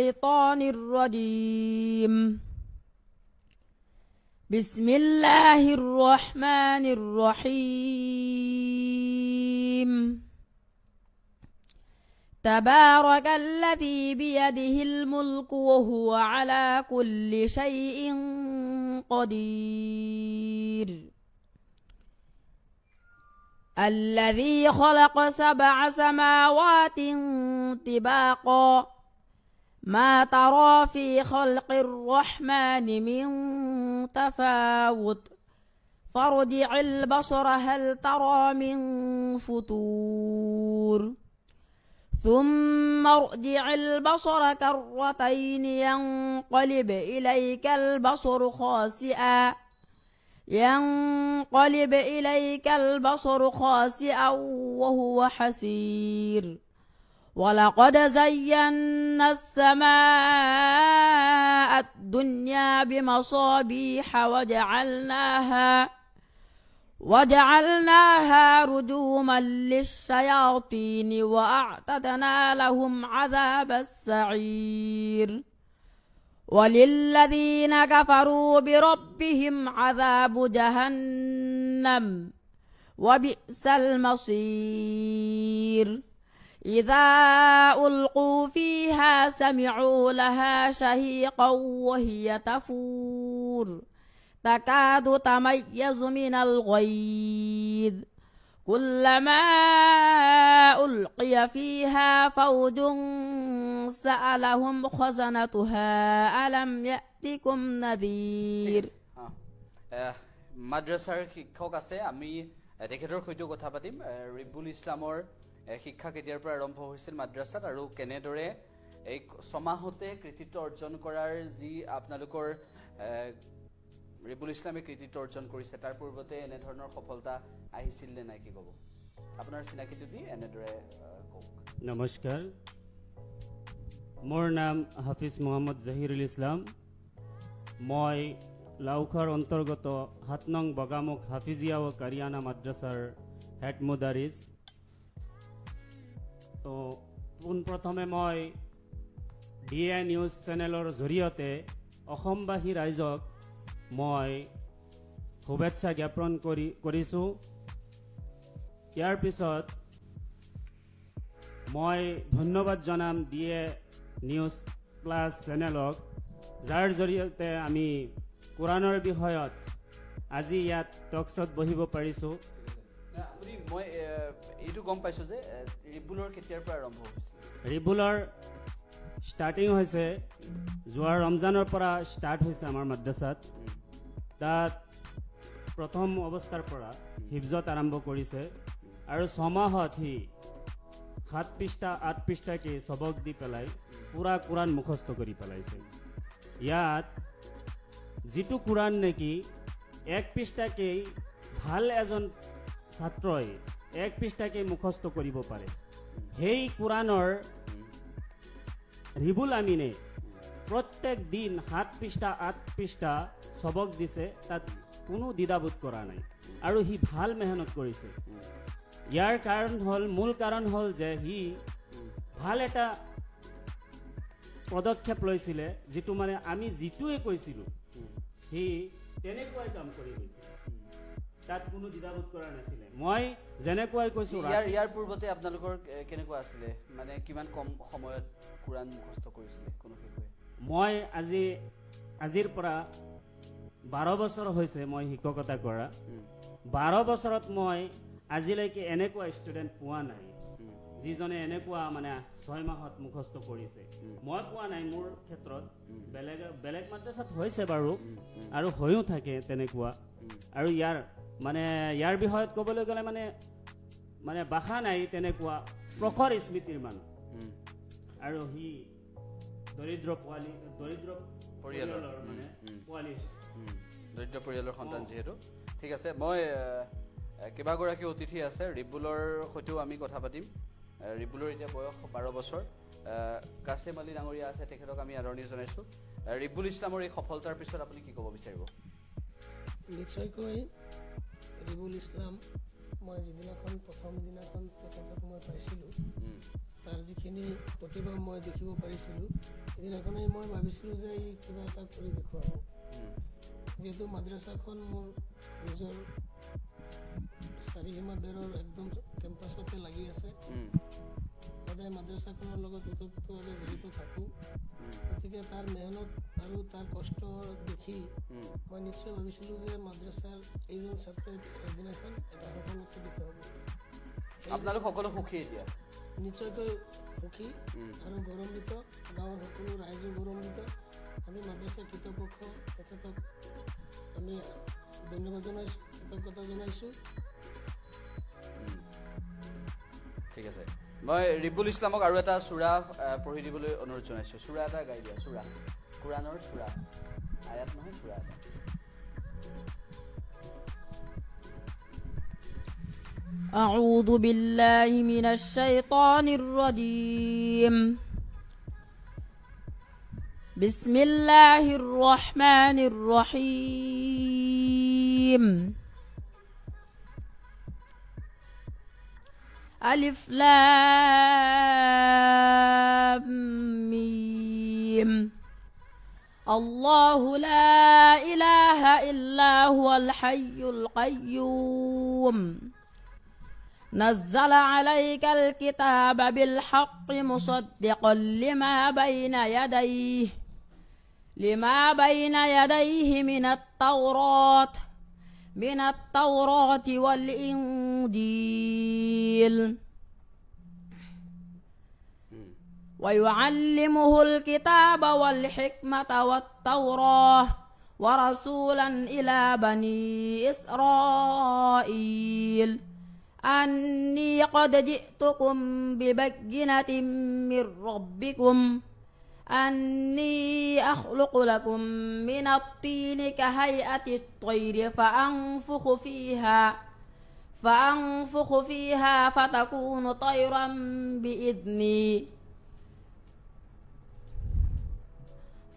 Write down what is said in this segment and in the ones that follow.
الشيطان الرجيم بسم الله الرحمن الرحيم تبارك الذي بيده الملك وهو على كل شيء قدير الذي خلق 7 سماوات طباقا ما ترى في خلق الرحمن من تفاوت فارجع البصر هل ترى من فطور ثم ارجع البصر كرتين ينقلب إليك البصر خاسئا وهو حسير ولقد زينا السماء الدنيا بمصابيح وجعلناها رجوما للشياطين وأعتدنا لهم عذاب السعير وللذين كفروا بربهم عذاب جهنم وبئس المصير إذا ألقوا فيها سمعوا لها شهيقا وهي تفور تكاد تميز من الغيظ كلما ألقي فيها فوج سألهم خزنتها ألم يأتكم نذير মাদ্ৰাছাৰ শিক্ষক আছে আমি তেখেতৰ সৈতে কথা পাতিম ৰিবুল ইছলামৰ শিক্ষা কেতিয়াৰ পৰা আৰম্ভ হৈছিল মাদ্ৰাছাত আৰু কেনেদৰে এই সমাহতে কৃতিত্ব অৰ্জন কৰাৰ যি আপোনালোকৰ ৰিবুল ইছলামে কৃতিত্ব অৰ্জন কৰিছে তাৰ পূৰ্বতে এনে ধৰণৰ সফলতা আহিছিল নে নাই কি ক'ব আপোনাৰ চিনাকিটো দি এনেদৰে কওক নমস্কাৰ মোৰ নাম হাফিজ মোহাম্মদ জহিৰুল ইছলাম মই লাউখাৰ অন্তৰ্গত 7 নং বগামুখ হাফিজিয়া ও কাৰিয়ানা মাদ্ৰাছাৰ হেড মুদাৰিছ তো পোনপ্ৰথমে মই ডিএ নিউজ চেনেলৰ জৰিয়তে অসমবাসী ৰাইজক মই শুভেচ্ছা জ্ঞাপন কৰিছোঁ ইয়াৰ পিছত মই ধন্যবাদ জনাম ডিএ নিউজ প্লাছ চেনেলক যাৰ জৰিয়তে আমি কোৰাণৰ বিষয়ত আজি ইয়াত টকশ্বত বহিব পাৰিছোঁ আপুনি মই এইটো গম পাইছোঁ যে ৰিবুলৰ কেতিয়াৰ পৰা আৰম্ভ হৈছিল ৰিবুলৰ ষ্টাৰ্টিং হৈছে যোৱা ৰমজানৰ পৰা ষ্টাৰ্ট হৈছে আমাৰ মাদ্ৰাছাত তাত প্ৰথম অৱস্থাৰ পৰা হিফজত আৰম্ভ কৰিছে আৰু 6 মাহত সি 7 পৃষ্ঠা 8 পৃষ্ঠাকে সবক দি পেলাই পুৰা কোৰাণ মুখস্থ কৰি পেলাইছে ইয়াত যিটো কোৰাণ নেকি 1 পৃষ্ঠাকে ভাল এজন ছাত্ৰই 1 পৃষ্ঠাকে মুখস্থ কৰিব পাৰে সেই কোৰাণৰ ৰিবুল আমিনে প্ৰত্যেক দিন 7 পৃষ্ঠা 8 পৃষ্ঠা সবক দিছে তাত কোনো দ্বিধাবোধ কৰা নাই আৰু হি ভাল মেহনত কৰিছে ইয়াৰ মূল কাৰণ হ'ল যে হি ভাল এটা পদক্ষেপ লৈছিলে যেটো মানে আমি যেটোৱে কৈছিলোঁ হি তেনেকুৱাই কাম কৰি গৈছে তাত কোনো দ্বিধাবোধ কৰা নাছিলে মই যেনেকুৱাই কৈছোঁ ইয়াৰ পূৰ্বতে আপোনালোকৰ কেনেকুৱা আছিলে মানে কিমান কম সময়ত কোৰাণ মুখস্থ কৰিছিলে কোনো শিশুৱে মই আজিৰ পৰা 12 বছৰ হৈছে মই শিক্ষকতা কৰা 12 বছৰত মই আজিলৈকে এনেকুৱা ষ্টুডেণ্ট পোৱা নাই যিজনে এনেকুৱা মানে 6 মাহত মুখস্থ কৰিছে মই পোৱা নাই মোৰ ক্ষেত্ৰত বেলেগ মাদ্ৰাছাত হৈছে বাৰু আৰু হৈও থাকে তেনেকুৱা আৰু ইয়াৰ বিষয়ত ক'বলৈ গ'লে মানে ভাষা নাই তেনেকুৱা প্ৰখৰ স্মৃতিৰ মানুহ আৰু হি দৰিদ্ৰ পৰিয়ালৰ সন্তান যিহেতু ঠিক আছে মই কেইবাগৰাকী অতিথি আছে ৰিবুলৰ সৈতেও আমি কথা পাতিম ৰিবুলৰ এতিয়া বয়স 12 বছৰ কাছেম আলী ডাঙৰীয়া আছে তেখেতক আমি আদৰণি জনাইছোঁ ৰিবুল ইছলামৰ এই সফলতাৰ পিছত আপুনি কি ক'ব বিচাৰিব নিশ্চয়কৈ ৰিবুল ইছলাম মই যিদিনাখন প্ৰথম দিনাখন তেখেতক মই পাইছিলোঁ তাৰ যিখিনি প্ৰতিভা মই দেখিব পাৰিছিলোঁ সেইদিনাখনেই মই ভাবিছিলোঁ যে এই কিবা এটা কৰি দেখুৱাব যিহেতু মাদ্ৰাছাখন মোৰ নিজৰ চাৰিসীমা বেৰৰ একদম কেম্পাছতে লাগি আছে সদায় মাদ্ৰাছাখনৰ লগত ওতপ্ৰোতভাৱে জড়িত থাকোঁ গতিকে তাৰ মেহনত আৰু তাৰ কষ্ট দেখি মই নিশ্চয় ভাবিছিলোঁ যে মাদ্ৰাছাৰ এইজন ছাত্ৰই এদিনাখন এটা সফলতা দেখুৱাব আপোনালোক সকলো সুখী এতিয়া নিশ্চয়কৈ সুখী আৰু গৌৰৱান্বিত গাঁৱৰ সকলো ৰাইজো গৌৰৱান্বিত আমি মাদ্ৰাছা কৰ্তৃপক্ষ তেখেতক আমি ধন্যবাদ জনাইছোঁ কৃতজ্ঞতা জনাইছোঁ ঠিক আছে মই ৰিবুল ইছলামক আৰু এটা সূৰা পঢ়ি দিবলৈ অনুৰোধ জনাইছোঁ সূৰা এটা গাই দিয়া সূৰা কুৰানৰ সূৰা আয়াত নহয় সূৰা এটা أعوذ بالله من الشيطان الرجيم بسم الله الرحمن الرحيم ألف لام ميم الله لا إله إلا هو الحي القيوم نزل عليك الكتاب بالحق مصدقا لما بين يديه من التوراة والإنجيل ويعلمه الكتاب والحكمة والتوراة ورسولا إلى بني إسرائيل أني قد جئتكم ببينة من ربكم أني أخلق لكم من الطين كهيئة الطير فأنفخ فيها فتكون طيرا بإذني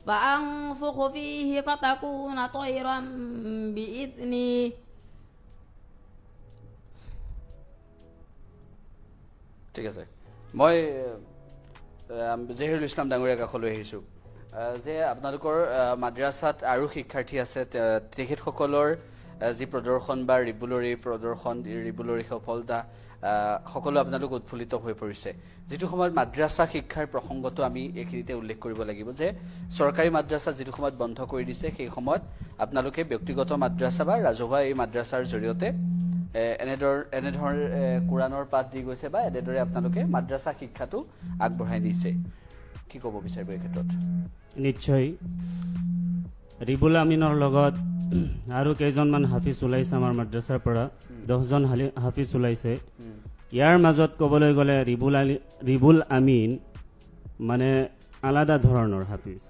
فأنفخ فيه فتكون طيرا بإذني ঠিক আছে মই জহিৰুল ইছলাম ডাঙৰীয়া কাষলৈ আহিছোঁ যে আপোনালোকৰ মাদ্ৰাছাত আৰু শিক্ষাৰ্থী আছে তেখেতসকলৰ যি প্ৰদৰ্শন বা ৰিবুলৰী সফলতা সকলো আপোনালোক উৎফুল্লিত হৈ পৰিছে যিটো সময়ত মাদ্ৰাছা শিক্ষাৰ প্ৰসংগটো আমি এইখিনিতে উল্লেখ কৰিব লাগিব যে চৰকাৰী মাদ্ৰাছা যিটো সময়ত বন্ধ কৰি দিছে সেই সময়ত আপোনালোকে ব্যক্তিগত মাদ্ৰাছা বা ৰাজহুৱা এই মাদ্ৰাছাৰ জৰিয়তে এনেধৰণৰ কোৰাণৰ পাঠ দি গৈছে বা এনেদৰে আপোনালোকে মাদ্ৰাছা শিক্ষাটো আগবঢ়াই নিছে কি ক'ব বিচাৰিব এই ক্ষেত্ৰত নিশ্চয় ৰিবুল আমিনৰ লগত আৰু কেইজনমান হাফিজ ওলাইছে আমাৰ মাদ্ৰাছাৰ পৰা 10জন হাফিজ ওলাইছে ইয়াৰ মাজত ক'বলৈ গ'লে ৰিবুল আমিন মানে আলাদা ধৰণৰ হাফিজ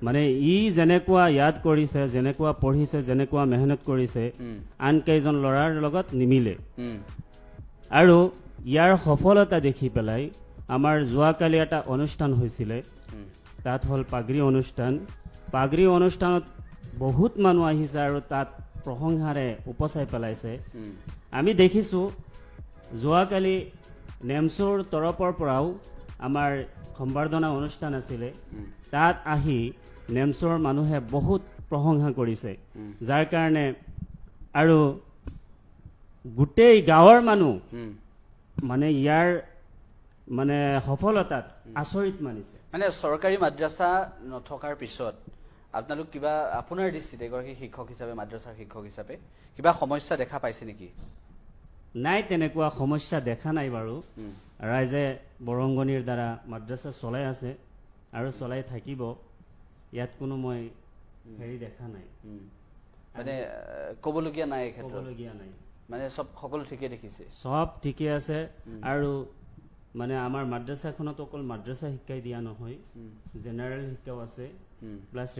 মানে ই যেনেকুৱা ইয়াদ কৰিছে যেনেকুৱা পঢ়িছে যেনেকুৱা মেহনত কৰিছে আন কেইজন ল'ৰাৰ লগত নিমিলে আৰু ইয়াৰ সফলতা দেখি পেলাই আমাৰ যোৱাকালি এটা অনুষ্ঠান হৈছিলে তাত হ'ল পাগৰি অনুষ্ঠানত বহুত মানুহ আহিছে আৰু তাত প্ৰশংসাৰে উপচাই পেলাইছে আমি দেখিছোঁ যোৱাকালি নেমচুৰ তৰফৰ পৰাও আমাৰ সম্বৰ্ধনা অনুষ্ঠান আছিলে তাত আহি নেমচুৰ মানুহে বহুত প্ৰশংসা কৰিছে যাৰ কাৰণে আৰু গোটেই গাঁৱৰ মানুহ মানে ইয়াৰ মানে সফলতাত আচৰিত মানিছে মানে চৰকাৰী মাদ্ৰাছা নথকাৰ পিছত আপোনালোক কিবা আপোনাৰ দৃষ্টিত এগৰাকী শিক্ষক হিচাপে মাদ্ৰাছাৰ শিক্ষক হিচাপে কিবা সমস্যা দেখা পাইছে নেকি নাই তেনেকুৱা সমস্যা দেখা নাই বাৰু ৰাইজে বৰংগনিৰ দ্বাৰা মাদ্ৰাছা চলাই আছে আৰু চলাই থাকিব ইয়াত কোনো মই হেৰি দেখা নাই মানে ক'বলগীয়া নাই মানে সকলো ঠিকে দেখিছে সব ঠিকে আছে আৰু মানে আমাৰ মাদ্ৰাছাখনত অকল মাদ্ৰাছা শিক্ষাই দিয়া নহয় জেনেৰেল শিক্ষাও আছে প্লাছ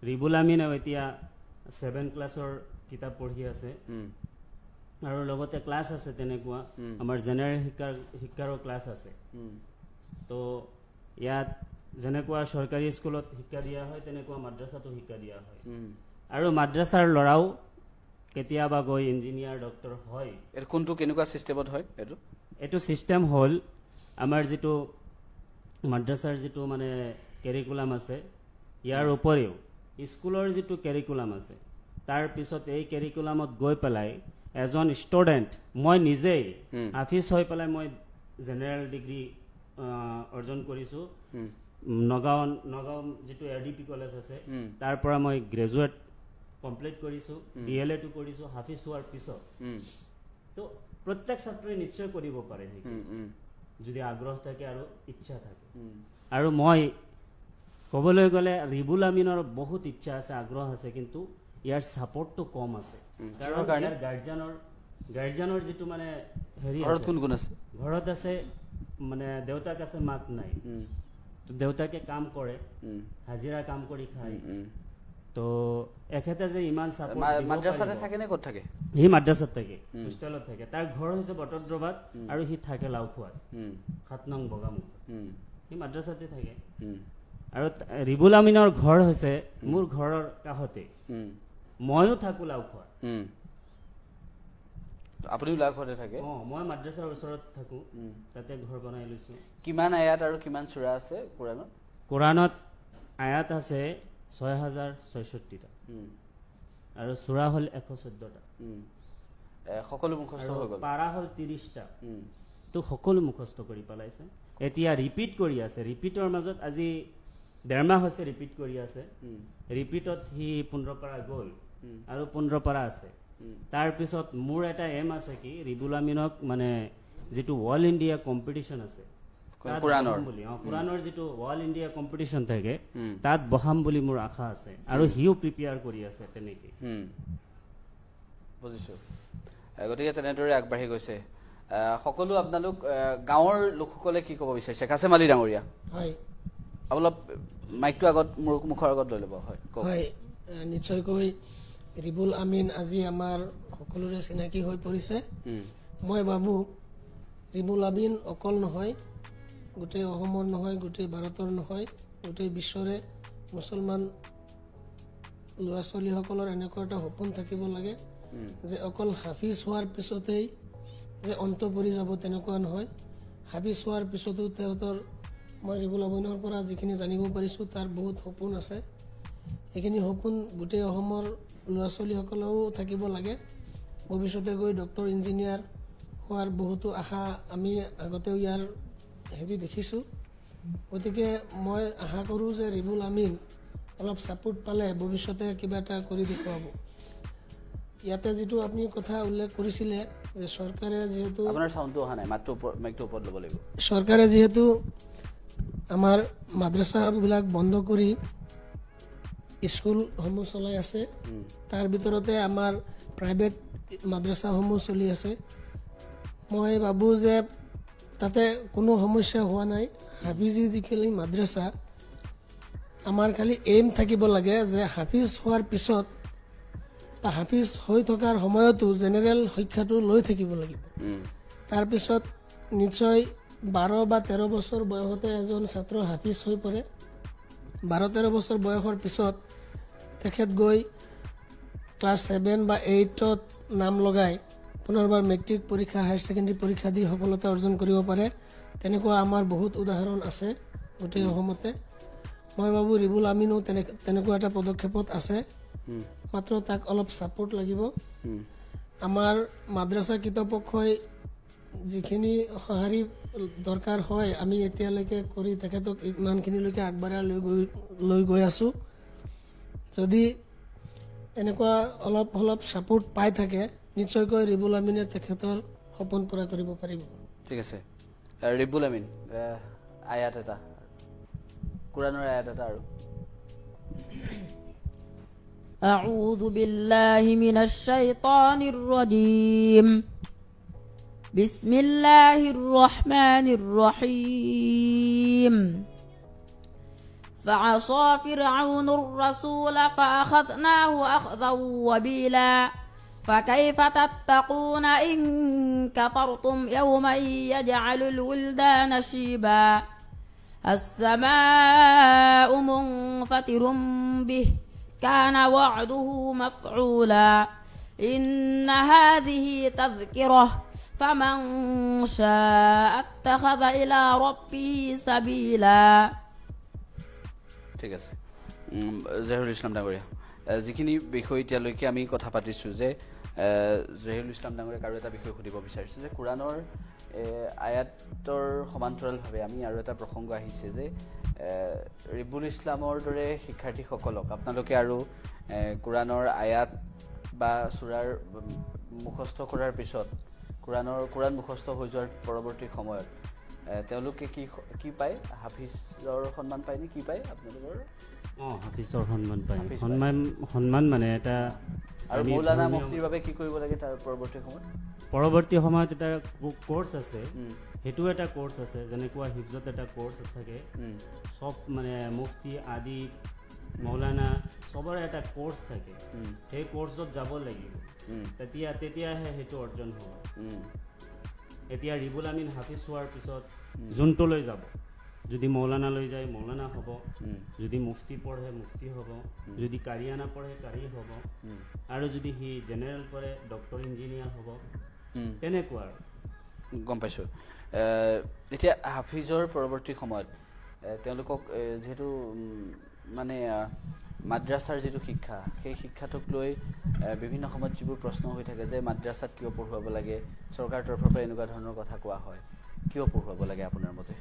ৰিবুল আমিনে এতিয়া 7 ক্লাছৰ কিতাপ পঢ়ি আছে আৰু লগতে ক্লাছ আছে তেনেকুৱা আমাৰ জেনেৰেল শিক্ষাৰো ক্লাছ আছে তো ইয়াত যেনেকুৱা চৰকাৰী স্কুলত শিক্ষা দিয়া হয় তেনেকুৱা মাদ্ৰাছাতো শিক্ষা দিয়া হয় আৰু মাদ্ৰাছাৰ ল'ৰাও কেতিয়াবা গৈ ইঞ্জিনিয়াৰ ডক্টৰ হয় কোনটো কেনেকুৱা চিষ্টেমত হয় এইটো চিষ্টেম হ'ল আমাৰ যিটো মাদ্ৰাছাৰ যিটো মানে কেৰিকুলাম আছে ইয়াৰ উপৰিও স্কুলৰ যিটো কেৰিকুলাম আছে তাৰ পিছত এই কেৰিকুলামত গৈ পেলাই এজন ষ্টুডেণ্ট মই নিজেই হাফিজ হৈ পেলাই মই জেনেৰেল ডিগ্ৰী অৰ্জন কৰিছোঁ নগাঁও যিটো ADP কলেজ আছে তাৰ পৰা মই গ্ৰেজুৱেট কমপ্লিট কৰিছোঁ DLA-টো কৰিছোঁ হাফিজ হোৱাৰ পিছত তো প্ৰত্যেক ছাত্ৰই নিশ্চয় কৰিব পাৰে যদি আগ্ৰহ থাকে আৰু ইচ্ছা থাকে আৰু মই ক'বলৈ গ'লে ৰিবুল আমিনৰ বহুত ইচ্ছা আছে আগ্ৰহ আছে কিন্তু ইয়াৰ ছাপৰ্টটো কম আছে কাৰণ ইয়াৰ গাৰ্জিয়ানৰ যিটো মানে হেৰি ঘৰত আছে মানে দেউতাক আছে মাক নাই তো দেউতাকে কাম কৰে হাজিৰা কাম কৰি খায় তো এখেতে যে ইমান ছাপৰ্ট মাদ্ৰাছাতে থাকে নে ক'ত থাকে সি মাদ্ৰাছাত থাকে হোষ্টেলত থাকে তাৰ ঘৰ হৈছে বটদ্ৰৱাত আৰু সি থাকে লাউখোৱাত 7 নং বগামুখ সি মাদ্ৰাছাতে থাকে আৰু ৰিবুল আমিনৰ ঘৰ হৈছে মোৰ ঘৰৰ কাষতে ময়ো থাকো লাউখোৱাত আপুনিও লাউখোৱাতে থাকে মই মাদ্ৰাছাৰ ওচৰত থাকো তাতে ঘৰ বনাই লৈছো কিমান আয়াত আৰু কিমান সূৰা আছে কোৰানত আয়াত আছে 6066টা আৰু সূৰা হল 114টা সকলো মুখস্থ হৈ গ'ল পাৰা হল 30টা তো সকলো মুখস্থ কৰি পেলাইছে এতিয়া ৰিপিট কৰি আছে ৰিপিটৰ মাজত আজি 1.5 মাহ হৈছে ৰিপিট কৰি আছে ৰিপিটত হি 15 পাৰা গ'ল আৰু 15 পাৰা আছে তাৰ পিছত মোৰ এটা এম আছে কি ৰিবুল আমিনক মানে যেটো অল ইন্ডিয়া কম্পিটিশন আছে কুৰানৰ যেটো অল ইন্ডিয়া কম্পিটিশন থাকে তাত বহাম বুলি মোৰ আশা আছে আৰু হিও প্ৰিপেয়াৰ কৰি আছে তেনেকৈ বুজিছো গতিকে তেনেদৰে আগবাঢ়ি গৈছে সকলো আপোনালোক গাঁৱৰ লোকসকলে কি ক'ব বিচাৰিছে কাছে মালি ডাঙৰীয়া হয় অলপ মাইকটো আগত মুখৰ আগত লৈ ল'ব হয় নিশ্চয়কৈ ৰিবুল আমিন আজি আমাৰ সকলোৰে চিনাকি হৈ পৰিছে মই ভাবো ৰিবুল আমিন অকল নহয় গোটেই অসমৰ নহয় গোটেই ভাৰতৰ নহয় গোটেই বিশ্বৰে মুছলমান ল'ৰা ছোৱালীসকলৰ এনেকুৱা এটা সপোন থাকিব লাগে যে অকল হাফিজ হোৱাৰ পিছতেই যে অন্ত পৰি যাব তেনেকুৱা নহয় হাফিজ হোৱাৰ পিছতো তেওঁলোকৰ মই ৰিবুল আমিনৰ পৰা যিখিনি জানিব পাৰিছোঁ তাৰ বহুত সপোন আছে এইখিনি সপোন গোটেই অসমৰ ল'ৰা ছোৱালীসকলেও থাকিব লাগে ভৱিষ্যতে গৈ ডক্টৰ ইঞ্জিনিয়াৰ হোৱাৰ বহুতো আশা আমি আগতেও ইয়াৰ হেৰি দেখিছোঁ গতিকে মই আশা কৰোঁ যে ৰিবুল আমিন অলপ ছাপোৰ্ট পালে ভৱিষ্যতে কিবা এটা কৰি দেখুৱাব ইয়াতে যেটো আপুনি কথা উল্লেখ কৰিছিলে যে চৰকাৰে যেহেতু আপোনাৰ সাউণ্ডটো অহা নাই মাইকটো ওপৰত ল'ব লাগিব চৰকাৰে যেহেতু আমাৰ মাদ্ৰাছাবিলাক বন্ধ কৰি স্কুলসমূহ চলাই আছে তাৰ ভিতৰতে আমাৰ প্ৰাইভেট মাদ্ৰাছাসমূহ চলি আছে মই ভাবো যে তাতে কোনো সমস্যা হোৱা নাই হাফিজি যিখিনি মাদ্ৰাছা আমাৰ খালি এইম থাকিব লাগে যে হাফিজ হোৱাৰ পিছত বা হাফিজ হৈ থকাৰ সময়তো জেনেৰেল শিক্ষাটো লৈ থাকিব লাগিব তাৰ পিছত নিশ্চয় 12 বা 13 বছৰ বয়সতে এজন ছাত্ৰ হাফিজ হৈ পৰে 12-13 বছৰ বয়সৰ পিছত তেখেত গৈ ক্লাছ 7 বা 8ত নাম লগাই পুনৰবাৰ মেট্ৰিক পৰীক্ষা হায়াৰ সেকেন্ডাৰী পৰীক্ষা দি সফলতা অৰ্জন কৰিব পাৰে তেনেকুৱা আমাৰ বহুত উদাহৰণ আছে গোটেই অসমতে মই ভাবো ৰিবুল আমিনো তেনেকুৱা এটা পদক্ষেপত আছে মাত্ৰ তাক অলপ সাপোৰ্ট লাগিব আমাৰ মাদ্ৰাছা কৰ্তৃপক্ষই যিখিনি সহাৰি দৰকাৰ হয় আমি এতিয়ালৈকে কৰি তেখেতক ইমানখিনিলৈকে আগবাঢ়াই লৈ গৈ আছো যদি এনেকুৱা অলপ সাপোৰ্ট পাই থাকে নিশ্চয়কৈ ৰিবুল আমিনে তেখেতৰ সপোন পূৰা কৰিব পাৰিব ঠিক আছে ৰিবুল আমিন আয়াত এটা কুৰানৰ আয়াত এটা আৰু أعوذ بالله من الشيطان الرجيم بسم الله الرحمن الرحيم فعصى فرعون الرسول فأخذناه أخذا وبيلا فكيف تتقون إن كفرتم يوما يجعل الولدان شيبا السماء منفطر به كان وعده مفعولا إن هذه تذكرة فمن شاء اتخذ إلى ربه سبيلا ঠিক আছে জহিৰুল ইছলাম ডাঙৰীয়া যিখিনি বিষয় এতিয়ালৈকে আমি কথা পাতিছোঁ যে জহিৰুল ইছলাম ডাঙৰীয়াক আৰু এটা বিষয় সুধিব বিচাৰিছোঁ যে কোৰাণৰ আয়াতৰ সমান্তৰালভাৱে আমি আৰু এটা প্ৰসংগ আহিছে যে ৰিবুল ইছলামৰ দৰে শিক্ষাৰ্থীসকলক আপোনালোকে আৰু কোৰাণৰ আয়াত বা চূৰাৰ মুখস্থ কৰাৰ পিছত কোৰাণ মুখস্থ হৈ যোৱাৰ পৰৱৰ্তী সময়ত তেওঁলোকে কি পায় হাফিজৰ সন্মান পায় নে কি পায় আপোনালোকৰ হাফিজৰ সন্মান পায় সন্মান মানে এটা আৰু মৌলানা মুফতিৰ বাবে কি কৰিব লাগে তাৰ পৰৱৰ্তী সময়ত এটা কোৰ্চ আছে সেইটো এটা কোৰ্চ আছে যেনেকুৱা হিফজত এটা কোৰ্চ থাকে সব মানে মুফতি আদি মৌলানা সবৰে এটা কোৰ্চ থাকে সেই কোৰ্চত যাব লাগিব তেতিয়াহে সেইটো অৰ্জন হ'ব এতিয়া ৰিবুল আমিন হাফিজ হোৱাৰ পিছত যোনটো লৈ যাব যদি মৌলানা লৈ যায় মৌলানা হ'ব যদি মুফতি পঢ়ে মুফতি হ'ব যদি কাৰিয়ানা পঢ়ে কাৰি হ'ব আৰু যদি সি জেনেৰেল পঢ়ে ডক্টৰ ইঞ্জিনিয়াৰ হ'ব তেনেকুৱা গম পাইছোঁ এতিয়া হাফিজৰ পৰৱৰ্তী সময়ত তেওঁলোকক যিহেতু মানে মাদ্ৰাছাৰ যিটো শিক্ষা সেই শিক্ষাটোক লৈ বিভিন্ন সময়ত যিবোৰ প্ৰশ্ন হৈ থাকে যে মাদ্ৰাছাত কিয় পঢ়ুৱাব লাগে চৰকাৰৰ তৰফৰ পৰা এনেকুৱা ধৰণৰ কথা কোৱা হয় কিয় পঢ়ুৱাব লাগে আপোনাৰ মতে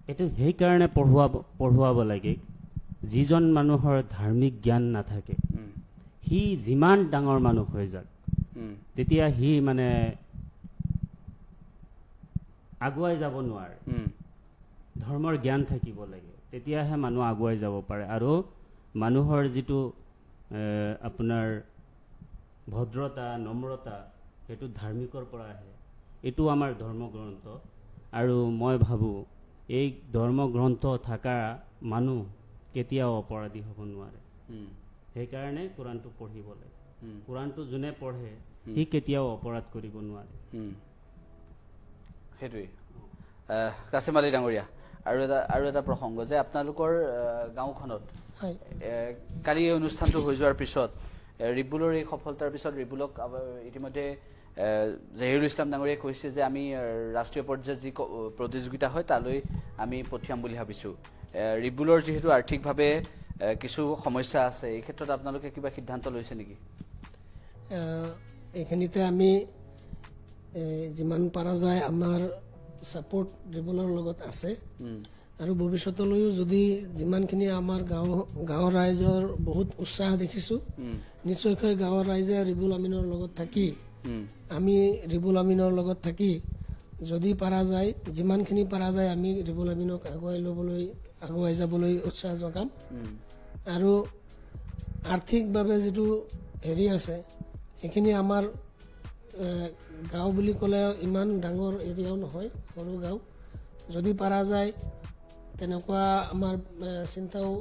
এইটো সেইকাৰণে পঢ়ুৱাব লাগে যিজন মানুহৰ ধাৰ্মিক জ্ঞান নাথাকে সি যিমান ডাঙৰ মানুহ হৈ যাক তেতিয়া সি মানে আগুৱাই যাব নোৱাৰে ধৰ্মৰ জ্ঞান থাকিব লাগে তেতিয়াহে মানুহ আগুৱাই যাব পাৰে আৰু মানুহৰ যিটো আপোনাৰ ভদ্ৰতা নম্ৰতা সেইটো ধাৰ্মিকৰ পৰা আহে এইটো আমাৰ ধৰ্মগ্ৰন্থ আৰু মই ভাবোঁ এই ধৰ্মগ্ৰন্থ থকা মানুহ কেতিয়াও অপৰাধী হ'ব নোৱাৰে সেইকাৰণে কোৰাণটো পঢ়িব লাগে কোৰাণটো যোনে পঢ়ে সি কেতিয়াও অপৰাধ কৰিব নোৱাৰে সেইটোৱেই কাছিম আলী ডাঙৰীয়া আৰু এটা প্ৰসংগ যে আপোনালোকৰ গাঁওখনত কালি এই অনুষ্ঠানটো হৈ যোৱাৰ পিছত ৰিবুলৰ এই সফলতাৰ পিছত ৰিবুলক ইতিমধ্যে জহিৰুল ইছলাম ডাঙৰীয়াই কৈছে যে আমি ৰাষ্ট্ৰীয় পৰ্যায়ত যি প্ৰতিযোগিতা হয় তালৈ আমি পঠিয়াম বুলি ভাবিছোঁ ৰিবুলৰ যিহেতু আৰ্থিকভাৱে কিছু সমস্যা আছে এই ক্ষেত্ৰত আপোনালোকে কিবা সিদ্ধান্ত লৈছে নেকি এইখিনিতে আমি যিমান পৰা যায় আমাৰ ছাপোৰ্ট ৰিবুলৰ লগত আছে আৰু ভৱিষ্যতলৈও যদি যিমানখিনি আমাৰ গাঁৱৰ ৰাইজৰ বহুত উৎসাহ দেখিছোঁ নিশ্চয়কৈ গাঁৱৰ ৰাইজে ৰিবুল আমিনৰ লগত থাকি আমি ৰিবুল আমিনৰ লগত থাকি যদি পৰা যায় যিমানখিনি পৰা যায় আমি ৰিবুল আমিনক আগুৱাই যাবলৈ উৎসাহ যোগাম আৰু আৰ্থিকভাৱে যিটো হেৰি আছে সেইখিনি আমাৰ গাঁও বুলি ক'লে ইমান ডাঙৰ এৰিয়াও নহয় সৰু গাঁও যদি পৰা যায় তেনেকুৱা আমাৰ চিন্তাও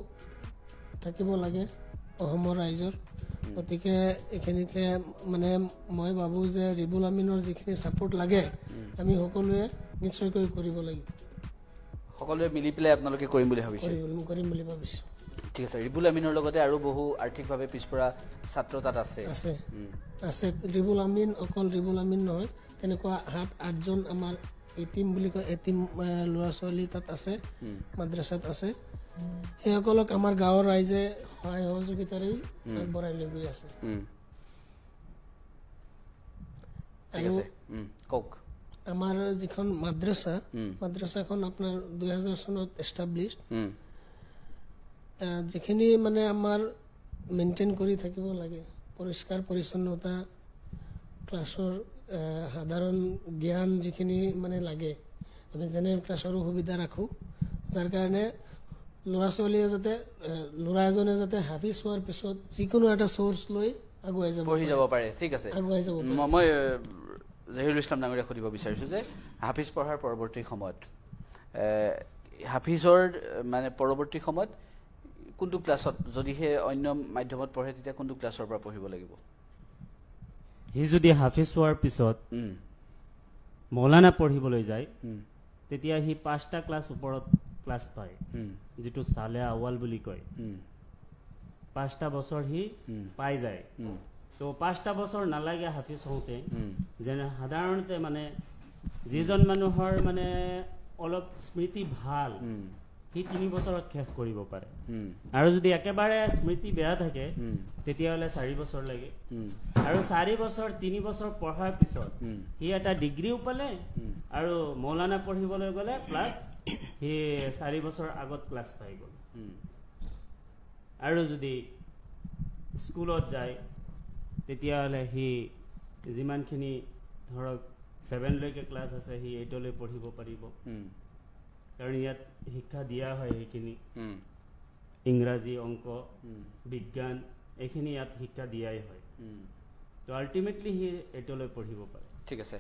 থাকিব লাগে অসমৰ ৰাইজৰ গতিকে এইখিনিতে মানে মই ভাবোঁ যে ৰিবুল আমিনৰ যিখিনি ছাপোৰ্ট লাগে আমি সকলোৱে নিশ্চয়কৈ কৰিব লাগিব সকলোৱে মিলি পেলাই আপোনালোকে কৰিম বুলি ভাবিছে ঠিক আছে ৰিবুল আমিনৰ লগতে আৰু বহু আৰ্থিকভাৱে পিছপৰা ছাত্ৰ তাত আছে ৰিবুল আমিন অকল ৰিবুল আমিন নহয় তেনেকুৱা 7-8জন আমাৰ এটিম বুলি কয় এটিম ল'ৰা ছোৱালী তাত আছে মাদ্ৰাছাত আছে সেইসকলক আমাৰ গাঁৱৰ ৰাইজে সহায় সহযোগিতাৰে আগবঢ়াই লৈ গৈ আছে আমাৰ যিখন মাদ্ৰাছাখন আপোনাৰ 2000 চনত এষ্টাব্লিছড যিখিনি মানে আমাৰ মেইনটেইন কৰি থাকিব লাগে পৰিষ্কাৰ পৰিচ্ছন্নতা ক্লাছৰ সাধাৰণ জ্ঞান যিখিনি মানে লাগে আমি জেনেৰেল ক্লাছৰো সুবিধা ৰাখোঁ যাৰ কাৰণে ল'ৰা ছোৱালীয়ে যাতে ল'ৰা এজনে যাতে হাফিজ হোৱাৰ পিছত যিকোনো এটা চ'ৰ্চ লৈ আগুৱাই যাব পাৰে ঠিক আছে মই জহিৰুল ইছলাম ডাঙৰীয়াক সুধিব বিচাৰিছোঁ যে হাফিজ পঢ়াৰ পৰৱৰ্তী সময়ত হাফিজৰ মানে পৰৱৰ্তী সময়ত কোনটো ক্লাছত যদিহে অন্য মাধ্যমত পঢ়ে তেতিয়া কোনটো ক্লাছৰ পৰা পঢ়িব লাগিব সি যদি হাফিজ হোৱাৰ পিছত মৌলানা পঢ়িবলৈ যায় তেতিয়া সি 5টা ক্লাছ ওপৰত ক্লাছ পায় যিটো সালে আউৱাল বুলি কয় 5টা বছৰ সি পাই যায় তো 5টা বছৰ নালাগে হাফিজ হওঁতে যেনে সাধাৰণতে মানে যিজন মানুহৰ মানে অলপ স্মৃতি ভাল সি 3 বছৰত শেষ কৰিব পাৰে আৰু যদি একেবাৰে স্মৃতি বেয়া থাকে তেতিয়াহ'লে 4 বছৰ লাগে আৰু 4 বছৰ 3 বছৰ পঢ়াৰ পিছত সি এটা ডিগ্ৰীও পালে আৰু মৌলানা পঢ়িবলৈ গ'লে প্লাছ সি 4 বছৰ আগত ক্লাছ পাই গ'ল আৰু যদি স্কুলত যায় তেতিয়াহ'লে সি যিমানখিনি ধৰক 7 লৈকে ক্লাছ আছে সি 8 লৈ পঢ়িব পাৰিব কাৰণ ইয়াত শিক্ষা দিয়া হয় সেইখিনি ইংৰাজী অংক বিজ্ঞান এইখিনি ইয়াত শিক্ষা দিয়াই হয় তো আল্টিমেটলি সি 8 লৈ পঢ়িব পাৰে ঠিক আছে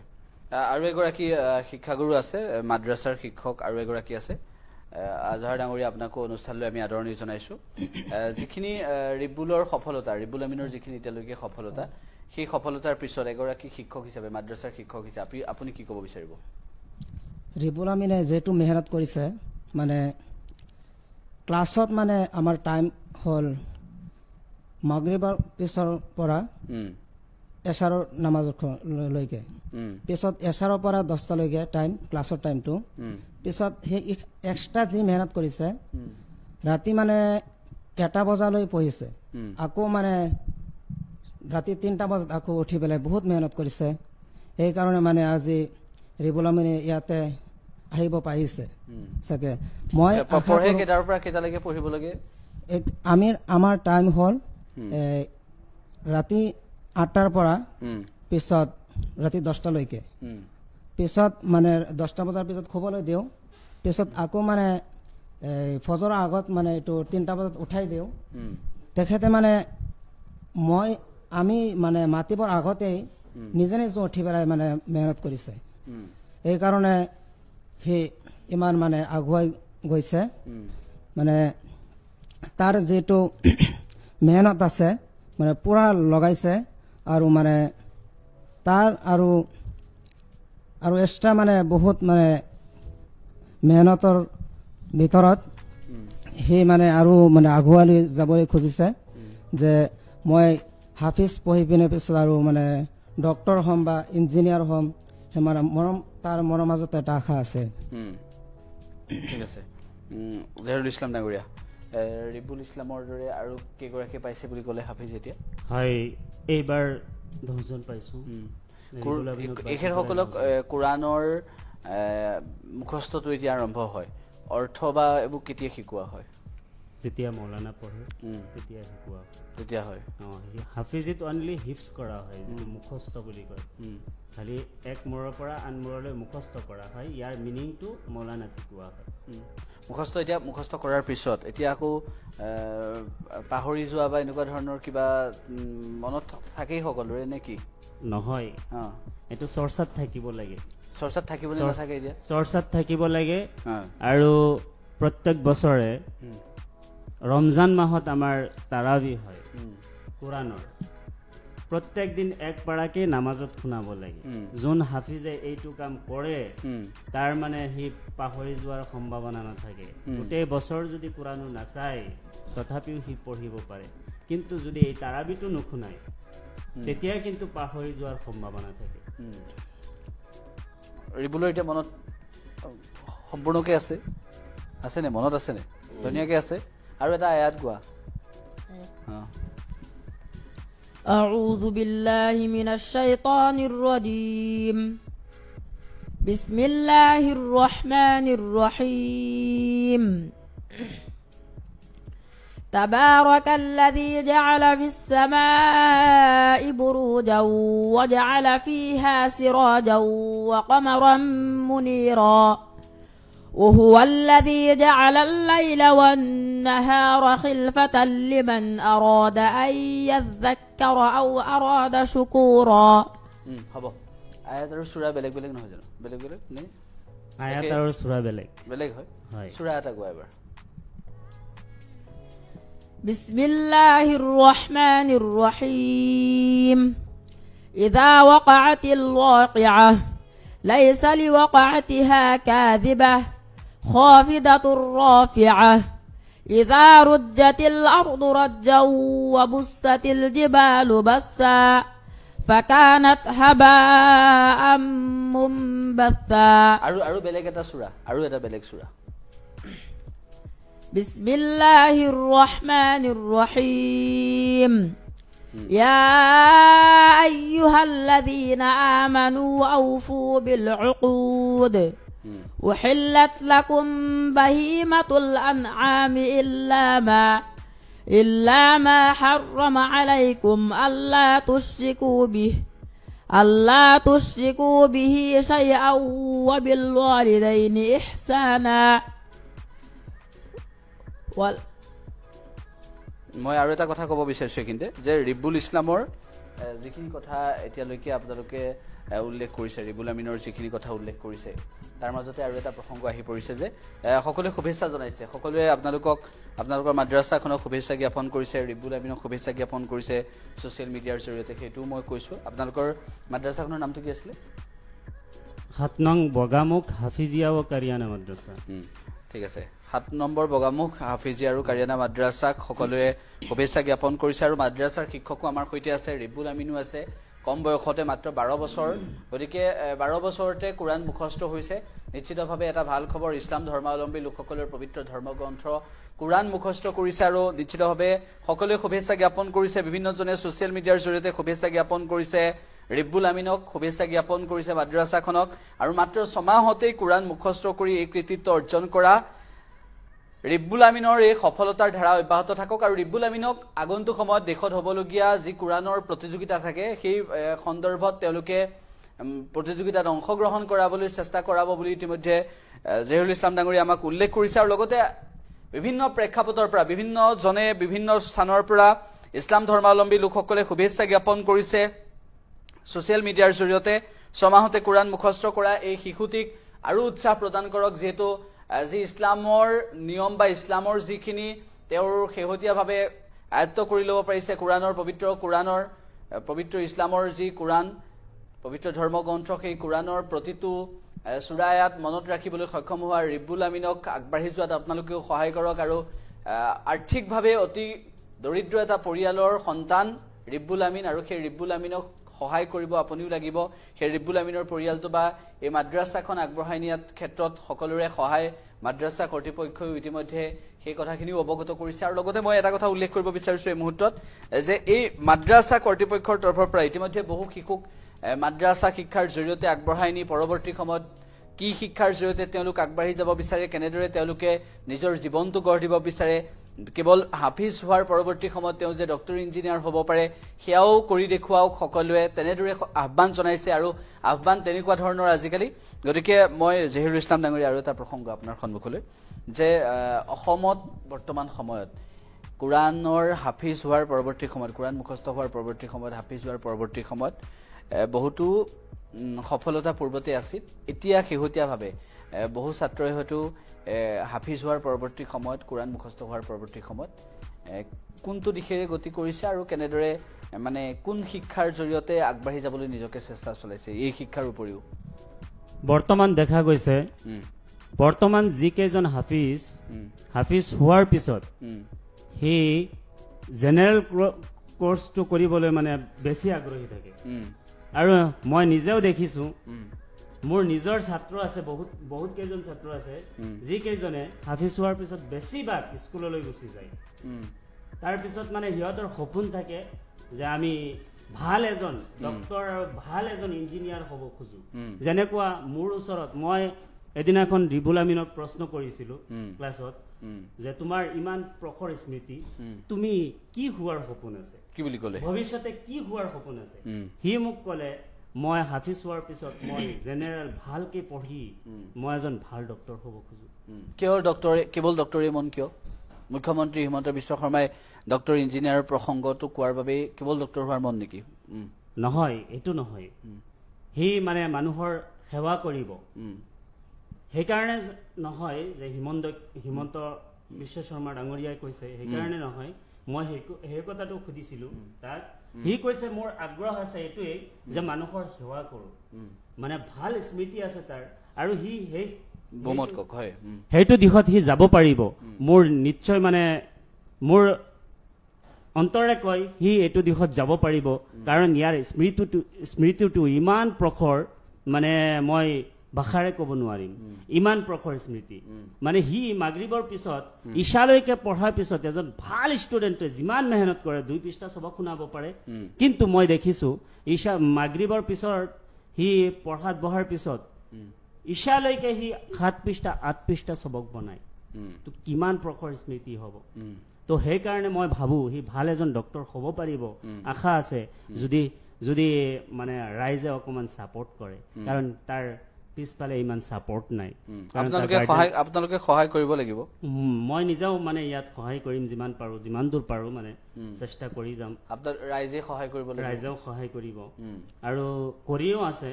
আৰু এগৰাকী শিক্ষাগুৰু আছে মাদ্ৰাছাৰ শিক্ষক আৰু এগৰাকী আছে আজহাৰ ডাঙৰীয়া আপোনাকো অনুষ্ঠানলৈ আমি আদৰণি জনাইছোঁ যিখিনি ৰিবুলৰ সফলতা ৰিবুল আমিনৰ যিখিনি এতিয়ালৈকে সফলতা সেই সফলতাৰ পিছত এগৰাকী শিক্ষক হিচাপে মাদ্ৰাছাৰ শিক্ষক হিচাপে আপুনি কি ক'ব বিচাৰিব ৰিবুল আমিনে যেটো মেহনত কৰিছে মানে ক্লাছত মানে আমাৰ টাইম হ'ল মাগৰিবৰ পিছৰ পৰা এশাৰৰ নামাজলৈকে পিছত এশাৰৰ পৰা 10টা লৈকে টাইম ক্লাছৰ টাইমটো পিছত সেই এক্সট্ৰা যি মেহনত কৰিছে ৰাতি মানে 1টা বজালৈ পঢ়িছে আকৌ মানে ৰাতি 3টা বজাত আকৌ উঠি পেলাই বহুত মেহনত কৰিছে সেইকাৰণে মানে আজি ৰিবুল আমিনে ইয়াতে আহিব পাৰিছে চাগে মই পঢ়ে কেইটাৰ পৰা কেইটালৈকে পঢ়িব লাগে আমাৰ টাইম হ'ল ৰাতি 8টাৰ পৰা পিছত ৰাতি 10টা লৈকে পিছত মানে 10টা বজাৰ পিছত শুবলৈ দিওঁ পিছত আকৌ মানে ফজৰৰ আগত মানে এইটো 3টা বজাত উঠাই দিওঁ তেখেতে মানে আমি মানে মাতিবৰ আগতেই নিজে নিজে উঠি পেলাই মানে মেহনত কৰিছে এইকাৰণে সি ইমান মানে আগুৱাই গৈছে মানে তাৰ যেটো মেহনত আছে মানে পুৰা লগাইছে আৰু মানে তাৰ আৰু এক্সট্ৰা মানে বহুত মানে মেহনতৰ ভিতৰত সি মানে আৰু মানে আগুৱাই যাবলৈ খুজিছে যে মই হাফিজ পঢ়ি পিনে পিছত আৰু মানে ডক্টৰ হ'ম বা ইঞ্জিনিয়াৰ হ'ম মানে তাৰ মনৰ মাজত এটা আশা আছে ঠিক আছে জহিৰুল ইছলাম ডাঙৰীয়া ৰিবুল ইছলামৰ দৰে আৰু কেইগৰাকী পাইছে বুলি ক'লে হাফিজ এতিয়া হয় এইবাৰ 10জন পাইছোঁ এখেতসকলক কোৰাণৰ মুখস্থটো এতিয়া আৰম্ভ হয় অৰ্থ বা এইবোৰ কেতিয়া শিকোৱা হয় যেতিয়া মৌলানা পঢ়ে তেতিয়া শিকোৱা তেতিয়া হয় হাফিজিত অনলি হিফজ কৰা হয় মুখস্থ বুলি কয় খালি এক মূৰৰ পৰা আন মূৰলৈ মুখস্থ কৰা হয় ইয়াৰ মিনিংটো মৌলানাত শিকোৱা হয় মুখস্থ কৰাৰ পিছত এতিয়া আকৌ পাহৰি যোৱা বা এনেকুৱা ধৰণৰ কিবা মনত থাকেই সকলোৰে নে কি নহয় এইটো চৰ্চাত থাকিব লাগে চৰ্চাত থাকিবলৈ নাথাকে এতিয়া চৰ্চাত থাকিব লাগে আৰু প্ৰত্যেক বছৰে ৰমজান মাহত আমাৰ তাৰাৱি হয় কোৰাণৰ প্ৰত্যেক দিন এক পাৰাকে নামাজত শুনাব লাগে যোন হাফিজে এইটো কাম কৰে তাৰ মানে সি পাহৰি যোৱাৰ সম্ভাৱনা নাথাকে গোটেই বছৰ যদি কোৰাণো নাচায় তথাপিও সি পঢ়িব পাৰে কিন্তু যদি এই তাৰাবিটো নুশুনায় তেতিয়া কিন্তু পাহৰি যোৱাৰ সম্ভাৱনা থাকে ৰিবুলৰ এতিয়া মনত সম্পূৰ্ণকৈ আছেনে মনত আছেনে ধুনীয়াকৈ আছে আৰু এটা আয়াত গোৱা أعوذ بالله من الشيطان الرجيم بسم الله الرحمن الرحيم تبارك الذي جعل في السماء بروجا وجعل فيها سراجا وقمرا منيرا وهو الذي جعل الليل والنهار خلفة لمن أراد أن يذكر أو أراد شكورا হ'ব আয়াত আৰু সূৰা বেলেগ বেলেগ নহয় জানো বেলেগ বেলেগ নে আয়াত আৰু সূৰা বেলেগ হয় সূৰা এটা গোৱা এবাৰ بسم الله الرحمن الرحيم إذا وقعت الواقعة ليس لوقعتها كاذبة خافضة رافعة إذا رجت الأرض رجا وبست الجبال بسا فكانت هباء منبثا আৰু বেলেগ এটা সূৰা আৰু এটা বেলেগ সূৰা بسم الله الرحمن الرحيم يا أيها الذين آمنوا أوفوا بالعقود أحلت لكم بهيمة الأنعام إلا ما حرم عليكم ألا تشركوا به شيئا وبالوالدين إحسانا মই আৰু এটা কথা ক'ব বিচাৰিছোঁ কিন্তু যে ৰিবুল ইছলামৰ যিখিনি কথা এতিয়ালৈকে আপোনালোকে উল্লেখ কৰিছে ৰিবুল আমিনৰ যিখিনি কথা উল্লেখ কৰিছে তাৰ মাজতে আৰু এটা প্ৰসংগ আহি পৰিছে যে সকলোৱে শুভেচ্ছা জনাইছে সকলোৱে আপোনালোকৰ মাদ্ৰাছাখনক শুভেচ্ছা জ্ঞাপন কৰিছে ৰিবুল আমিনক শুভেচ্ছা জ্ঞাপন কৰিছে ছ'চিয়েল মিডিয়াৰ জৰিয়তে সেইটো মই কৈছোঁ আপোনালোকৰ মাদ্ৰাছাখনৰ নামটো কি আছিলে 7 নং বগামুখ হাফিজিয়া ও কাৰিয়ানা মাদ্ৰাছা ঠিক আছে 7 নম্বৰ বগামুখ হাফিজিয়া আৰু কাৰিয়ানা মাদ্ৰাছাক সকলোৱে শুভেচ্ছা জ্ঞাপন কৰিছে আৰু মাদ্ৰাছাৰ শিক্ষকো আমাৰ সৈতে আছে ৰিবুল আমিনো আছে কম বয়সতে মাত্ৰ 12 বছৰ গতিকে 12 বছৰতে কোৰাণ মুখস্থ হৈছে নিশ্চিতভাৱে এটা ভাল খবৰ ইছলাম ধৰ্মাৱলম্বী লোকসকলৰ পবিত্ৰ ধৰ্মগ্ৰন্থ কোৰাণ মুখস্থ কৰিছে আৰু নিশ্চিতভাৱে সকলোৱে শুভেচ্ছা জ্ঞাপন কৰিছে বিভিন্নজনে ছ'চিয়েল মিডিয়াৰ জৰিয়তে শুভেচ্ছা জ্ঞাপন কৰিছে ৰিবুল আমিনক শুভেচ্ছা জ্ঞাপন কৰিছে মাদ্ৰাছাখনক আৰু মাত্ৰ 6 মাহতেই কোৰাণ মুখস্থ কৰি এই কৃতিত্ব অৰ্জন কৰা ৰিবুল আমিনৰ এই সফলতাৰ ধাৰা অব্যাহত থাকক আৰু ৰিবুল আমিনক আগন্তুক সময়ত দেশত হ'বলগীয়া যি কোৰাণৰ প্ৰতিযোগিতা থাকে সেই সন্দৰ্ভত তেওঁলোকে প্ৰতিযোগিতাত অংশগ্ৰহণ কৰাবলৈ চেষ্টা কৰাব বুলি ইতিমধ্যে জহিৰুল ইছলাম ডাঙৰীয়া আমাক উল্লেখ কৰিছে আৰু লগতে বিভিন্ন প্ৰেক্ষাপটৰ পৰা বিভিন্নজনে বিভিন্ন স্থানৰ পৰা ইছলাম ধৰ্মাৱলম্বী লোকসকলে শুভেচ্ছা জ্ঞাপন কৰিছে ছ'চিয়েল মিডিয়াৰ জৰিয়তে 6 মাহতে কোৰাণ মুখস্থ কৰা এই শিশুটিক আৰু উৎসাহ প্ৰদান কৰক যিহেতু যি ইছলামৰ নিয়ম বা ইছলামৰ যিখিনি তেওঁৰ শেহতীয়াভাৱে আয়ত্ত কৰি ল'ব পাৰিছে কোৰাণৰ পবিত্ৰ ইছলামৰ যি কোৰাণ পবিত্ৰ ধৰ্মগ্ৰন্থ সেই কোৰাণৰ প্ৰতিটো সূৰা আয়াত মনত ৰাখিবলৈ সক্ষম হোৱা ৰিবুল আমিনক আগবাঢ়ি যোৱাত আপোনালোকেও সহায় কৰক আৰু আৰ্থিকভাৱে অতি দৰিদ্ৰ এটা পৰিয়ালৰ সন্তান ৰিবুল আমিন আৰু সেই ৰিবুল আমিনক সহায় কৰিব আপুনিও লাগিব সেই ৰিবুল আমিনৰ পৰিয়ালটো বা এই মাদ্ৰাছাখন আগবঢ়াই নিয়াত ক্ষেত্ৰত সকলোৰে সহায় মাদ্ৰাছা কৰ্তৃপক্ষই ইতিমধ্যে সেই কথাখিনিও অৱগত কৰিছে আৰু লগতে মই এটা কথা উল্লেখ কৰিব বিচাৰিছোঁ এই মুহূৰ্তত যে এই মাদ্ৰাছা কৰ্তৃপক্ষৰ তৰফৰ পৰা ইতিমধ্যে বহু শিশুক মাদ্ৰাছা শিক্ষাৰ জৰিয়তে আগবঢ়াই নি পৰৱৰ্তী সময়ত কি শিক্ষাৰ জৰিয়তে তেওঁলোক আগবাঢ়ি যাব বিচাৰে কেনেদৰে তেওঁলোকে নিজৰ জীৱনটো গঢ় দিব বিচাৰে কেৱল হাফিজ হোৱাৰ পৰৱৰ্তী সময়ত তেওঁ যে ডক্টৰ ইঞ্জিনিয়াৰ হ'ব পাৰে সেয়াও কৰি দেখুৱাওক সকলোৱে তেনেদৰে আহ্বান জনাইছে আৰু আহ্বান তেনেকুৱা ধৰণৰ আজিকালি গতিকে মই জহিৰুল ইছলাম ডাঙৰীয়া আৰু এটা প্ৰসংগ আপোনাৰ সন্মুখলৈ যে অসমত বৰ্তমান সময়ত কোৰাণৰ হাফিজ হোৱাৰ পৰৱৰ্তী সময়ত কোৰাণ মুখস্থ হোৱাৰ পৰৱৰ্তী সময়ত হাফিজ হোৱাৰ পৰৱৰ্তী সময়ত বহুতো সফলতা পূৰ্বতে আছিল এতিয়া শেহতীয়াভাৱে বহু ছাত্ৰই হয়তো হাফিজ হোৱাৰ পৰৱৰ্তী সময়ত কোৰাণ মুখস্থ হোৱাৰ পৰৱৰ্তী সময়ত কোনটো দিশেৰে গতি কৰিছে আৰু কেনেদৰে মানে কোন শিক্ষাৰ জৰিয়তে আগবাঢ়ি যাবলৈ নিজকে চেষ্টা চলাইছে এই শিক্ষাৰ উপৰিও বৰ্তমান দেখা গৈছে বৰ্তমান যিকেইজন হাফিজ হোৱাৰ পিছত সি জেনেৰেল কোৰ্চটো কৰিবলৈ মানে বেছি আগ্ৰহী থাকে আৰু মই নিজেও দেখিছোঁ মোৰ নিজৰ ছাত্ৰ আছে বহুত কেইজন ছাত্ৰ আছে যিকেইজনে হাফিজ হোৱাৰ পিছত বেছিভাগ স্কুললৈ গুচি যায় তাৰপিছত মানে সিহঁতৰ সপোন থাকে যে আমি ভাল এজন ডক্টৰ আৰু ভাল এজন ইঞ্জিনিয়াৰ হ'ব খোজো যেনেকুৱা মোৰ ওচৰত মই এদিনাখন ৰিবুল আমিনক প্ৰশ্ন কৰিছিলোঁ ক্লাছত যে তোমাৰ ইমান প্ৰখৰ স্মৃতি তুমি কি হোৱাৰ সপোন আছে কি বুলি ক'লে ভৱিষ্যতে কি হোৱাৰ সপোন আছে সি মোক ক'লে মই হাফিজ হোৱাৰ পিছত মই জেনেৰেল ভালকে পঢ়ি মই এজন ভাল ডক্টৰ হ'ব খোজো কেৱল ডক্টৰে মন কিয় মুখ্যমন্ত্ৰী হিমন্ত বিশ্ব শৰ্মাই ডক্টৰ ইঞ্জিনিয়াৰৰ প্ৰসংগটো কোৱাৰ বাবে কেৱল ডক্টৰ হোৱাৰ মন নেকি নহয় এইটো নহয় সি মানে মানুহৰ সেৱা কৰিব সেইকাৰণে নহয় যে হিমন্ত বিশ্ব শৰ্মা ডাঙৰীয়াই কৈছে সেইকাৰণে নহয় মই সেই কথাটো সুধিছিলোঁ তাক সি কৈছে মোৰ আগ্ৰহ আছে এইটোৱেই যে মানুহৰ সেৱা কৰোঁ মানে ভাল স্মৃতি আছে তাৰ আৰু সি বোমত কক হয় সেইটো দিশত সি যাব পাৰিব মোৰ নিশ্চয় মানে মোৰ অন্তৰে কয় সি এইটো দিশত যাব পাৰিব কাৰণ ইয়াৰ স্মৃতিটো ইমান প্ৰখৰ মানে মই ভাষাৰে ক'ব নোৱাৰিম ইমান প্ৰখৰ স্মৃতি মানে সি মাগৰিবৰ পিছত ইশালৈকে পঢ়াৰ পিছত এজন ভাল ষ্টুডেণ্টে যিমান মেহনত কৰে 2 পৃষ্ঠা সবক শুনাব পাৰে কিন্তু মই দেখিছো ইশা মাগৰিবৰ পিছত সি পঢ়াত বহাৰ পিছত ইশালৈকে সি 7 পৃষ্ঠা 8 পৃষ্ঠা সবক বনায় তো কিমান প্ৰখৰ স্মৃতি হ'ব তো সেই কাৰণে মই ভাবো সি ভাল এজন ডক্টৰ হ'ব পাৰিব আশা আছে যদি মানে ৰাইজে অকমান সাপোৰ্ট কৰে কাৰণ তাৰ পিছফালে ইমান সাপোৰ্ট নাই আপোনালোকে সহায় কৰিব লাগিব মই নিজেও মানে ইয়াত সহায় কৰিম যিমান দূৰ পাৰো মানে চেষ্টা কৰি যাম আপোনাৰ ৰাইজে সহায় কৰিব লাগিব ৰাইজেও সহায় কৰিব আৰু কৰিও আছে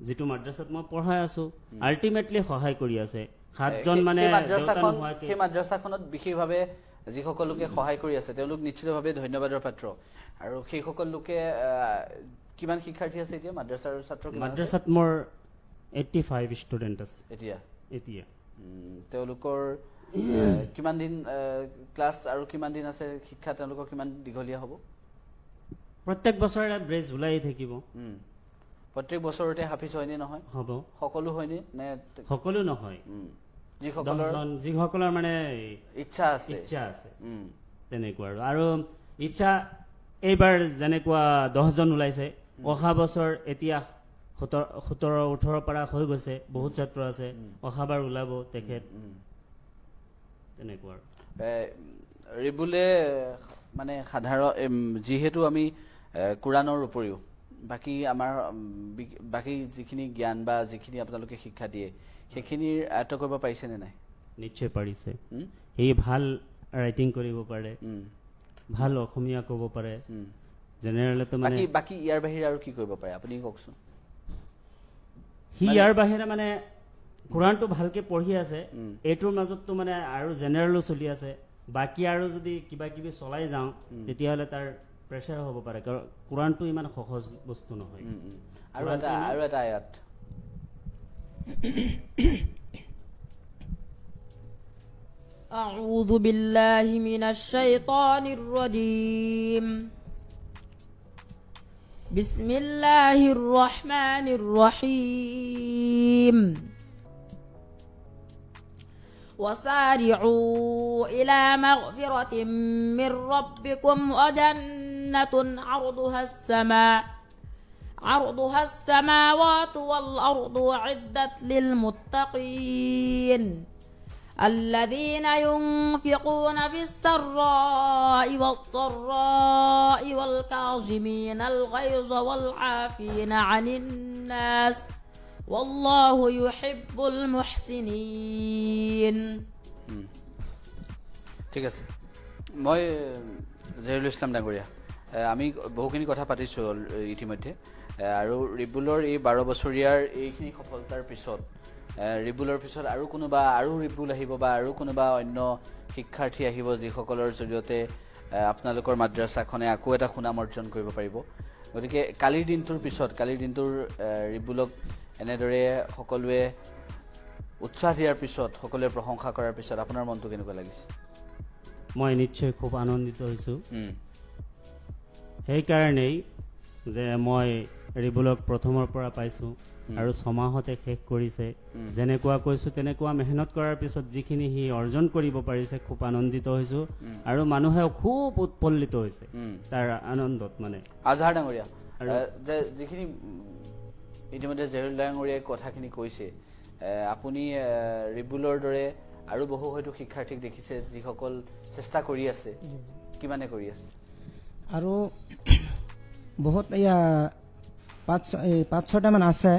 যেটো মাদ্ৰাসাত মই পঢ়াই আছো আল্টিমেটলি সহায় কৰি আছে 7 জন মানে সেই মাদ্ৰাসাখনত বিশেষভাৱে যিসকলকে সহায় কৰি আছে তেওঁলোক নিশ্চিতভাৱে ধন্যবাদৰ পাত্ৰ আৰু সেই সকল লোকে কিমান শিক্ষাৰ্থী আছে এতিয়া মাদ্ৰাসাৰ ছাত্ৰ কিমান মাদ্ৰাসাত মোৰ 85 ষ্টুডেন্ট আছে এতিয়া তেওঁলোকৰ কিমান দিন ক্লাছ আৰু কিমান দিন আছে শিক্ষা তেওঁলোকৰ কিমান দীঘলীয়া হ'ব প্ৰত্যেক বছৰে ব্ৰেজ ওলাই থাকিব প্ৰত্যেক বছৰতে হাফিজ হয়নে নহয় হ'ব সকলো হয়নে নে সকলো নহয় যিসকলৰ মানে ইচ্ছা আছে তেনেকুৱা আৰু ইচ্ছা এইবাৰ যেনেকুৱা 10 জন ওলাইছে অহা বছৰ এতিয়া 17-18 পৰা হৈ গৈছে বহুত ছাত্ৰ আছে অহাবাৰ ওলাব তেখেত তেনেকুৱা ৰিবুলে মানে সাধাৰণ যিহেতু আমি কুৰানৰ উপৰিও বাকি যিখিনি জ্ঞান বা যিখিনি আপোনালোকে শিক্ষা দিয়ে সেইখিনিৰ আয়ত্ত কৰিব পাৰিছে নে নাই নিশ্চয় পাৰিছে এই ভাল ৰাইটিং কৰিব পাৰে ভাল অসমীয়া ক'ব পাৰে জেনেৰেলটো মানে বাকি ইয়াৰ বাহিৰে আৰু কি কৰিব পাৰে আপুনি কওকচোন সি ইয়াৰ বাহিৰে মানে কুৰানটো ভালকে পঢ়ি আছে এটোৰ মাজতটো মানে আৰু জেনেৰেলো চলি আছে বাকি আৰু যদি কিবা কিবি চলাই যাওঁ তেতিয়াহলে তাৰ প্ৰেছাৰ হ'ব পাৰে কাৰণ কুৰানটো ইমান সহজ বস্তু নহয় আৰু এটা আয়াত أعوذ بالله من الشيطان الرجيم بسم الله الرحمن الرحيم وسارعوا إلى مغفرة من ربكم وجنة عرضها السماوات والأرض أعدت للمتقين الذين ينفقون في السراء والضراء والكاظمين الغيظ والعافين عن الناس والله يحب المحسنين ঠিক আছে মই জহিৰুল ইছলাম ডাঙৰীয়া আমি বহুখিনি কথা পাতিছো ইতিমধ্যে আৰু ৰিবুলৰ এই 12 বছৰীয়াৰ এইখিনি সফলতাৰ পিছত ৰিবুলৰ পিছত আৰু কোনোবা আৰু ৰিবুল আহিব বা আৰু কোনোবা অন্য শিক্ষাৰ্থী আহিব যিসকলৰ জৰিয়তে আপোনালোকৰ মাদ্ৰাসাখনে আকৌ এটা সুনাম অৰ্জন কৰিব পাৰিব গতিকে কালিৰ দিনটোৰ ৰিবুলক এনেদৰে সকলোৱে উৎসাহ দিয়াৰ পিছত সকলোৱে প্ৰশংসা কৰাৰ পিছত আপোনাৰ মনটো কেনেকুৱা লাগিছে মই নিশ্চয় খুব আনন্দিত হৈছো সেই কাৰণেই যে মই ৰিবুলক প্ৰথমৰ পৰা পাইছো আৰু সমাহতে শেষ কৰিছে যেনেকুৱা কৈছো তেনেকুৱা মেহনত কৰাৰ পিছত যিখিনি হি অৰ্জন কৰিব পাৰিছে খুব আনন্দিত হৈছো আৰু মানুহে খুব উৎফুল্লিত হৈছে তাৰ আনন্দত মানে আজহাৰ ডাঙৰীয়া যে যিখিনি ইতিমধ্যে জহিৰুল ডাঙৰীয়াই কথাখিনি কৈছে আপুনি ৰিবুলৰ দৰে আৰু বহু হয়তো শিক্ষাৰ্থীক দেখিছে যিসকল চেষ্টা কৰি আছে কিমানে কৰি আছে আৰু বহুত ইয়া 5-6টা মান আছে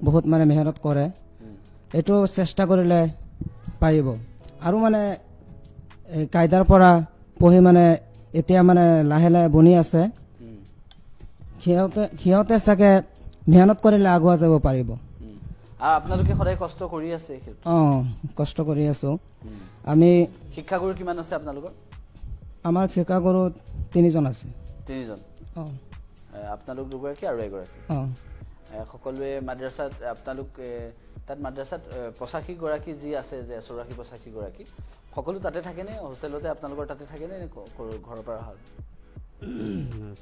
বহুত মানে মেহনত কৰে এটো চেষ্টা কৰিলে পাৰিব আৰু মানে কায়দাৰ পৰা পঢ়ি মানে এতিয়া মানে লাহে লাহে বনি আছে খিয়তে সাকে মেহনত কৰিলে আগুৱা যাব পাৰিব আপোনালোকে সদায় কষ্ট কৰি আছে কষ্ট কৰি আছো আমি শিক্ষাগুৰু কিমান আছে আপোনালোকৰ আমাৰ শিক্ষাগুৰু 3 জন আছে 3 জন আপোনালোক দুগৰাকী আৰু এগৰাকী সকলোৱে মাদ্ৰাসাত আপোনালোক তাত মাদ্ৰাছাত 85 গৰাকী যি আছে যে 84-85 গৰাকী সকলো তাতে থাকে নে হোষ্টেলতে আপোনালোকৰ তাতে থাকে নে ঘৰৰ পৰা হয়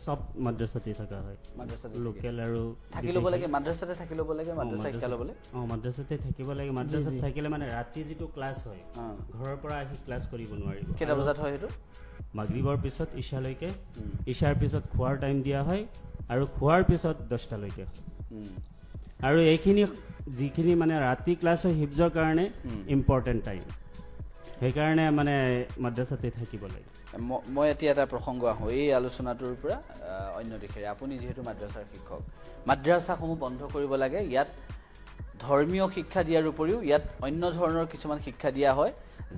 সব মাদ্ৰাছাতে থকা হয় মাদ্ৰাছাতে লোকেল আৰু থাকি ল'ব লাগে মাদ্ৰাছাতে থাকি ল'ব লাগে মাদ্ৰাছা শিক্ষা ল'বলৈ মাদ্ৰাছাতে থাকিব লাগে মাদ্ৰাছাত থাকিলে মানে ৰাতি যিটো ক্লাছ হয় ঘৰৰ পৰা আহি ক্লাছ কৰিব নোৱাৰিব কেইটা বজাত হয় সেইটো মাগৰিবৰ পিছত ইশালৈকে ইশাৰ পিছত খোৱাৰ টাইম দিয়া হয় আৰু খোৱাৰ পিছত 10টালৈকে আৰু এইখিনি যিখিনি মানে ৰাতি ক্লাছ হয় হিফজৰ কাৰণে ইম্পৰ্টেণ্ট টাইম সেইকাৰণে মানে মাদ্ৰাছাতে থাকিব লাগে মই এতিয়া এটা প্ৰসংগ আহোঁ এই আলোচনাটোৰ পৰা অন্য দিশেৰে আপুনি যিহেতু মাদ্ৰাছাৰ শিক্ষক মাদ্ৰাছাসমূহ বন্ধ কৰিব লাগে ইয়াত ধৰ্মীয় শিক্ষা দিয়াৰ উপৰিও ইয়াত অন্য ধৰণৰ কিছুমান শিক্ষা দিয়া হয়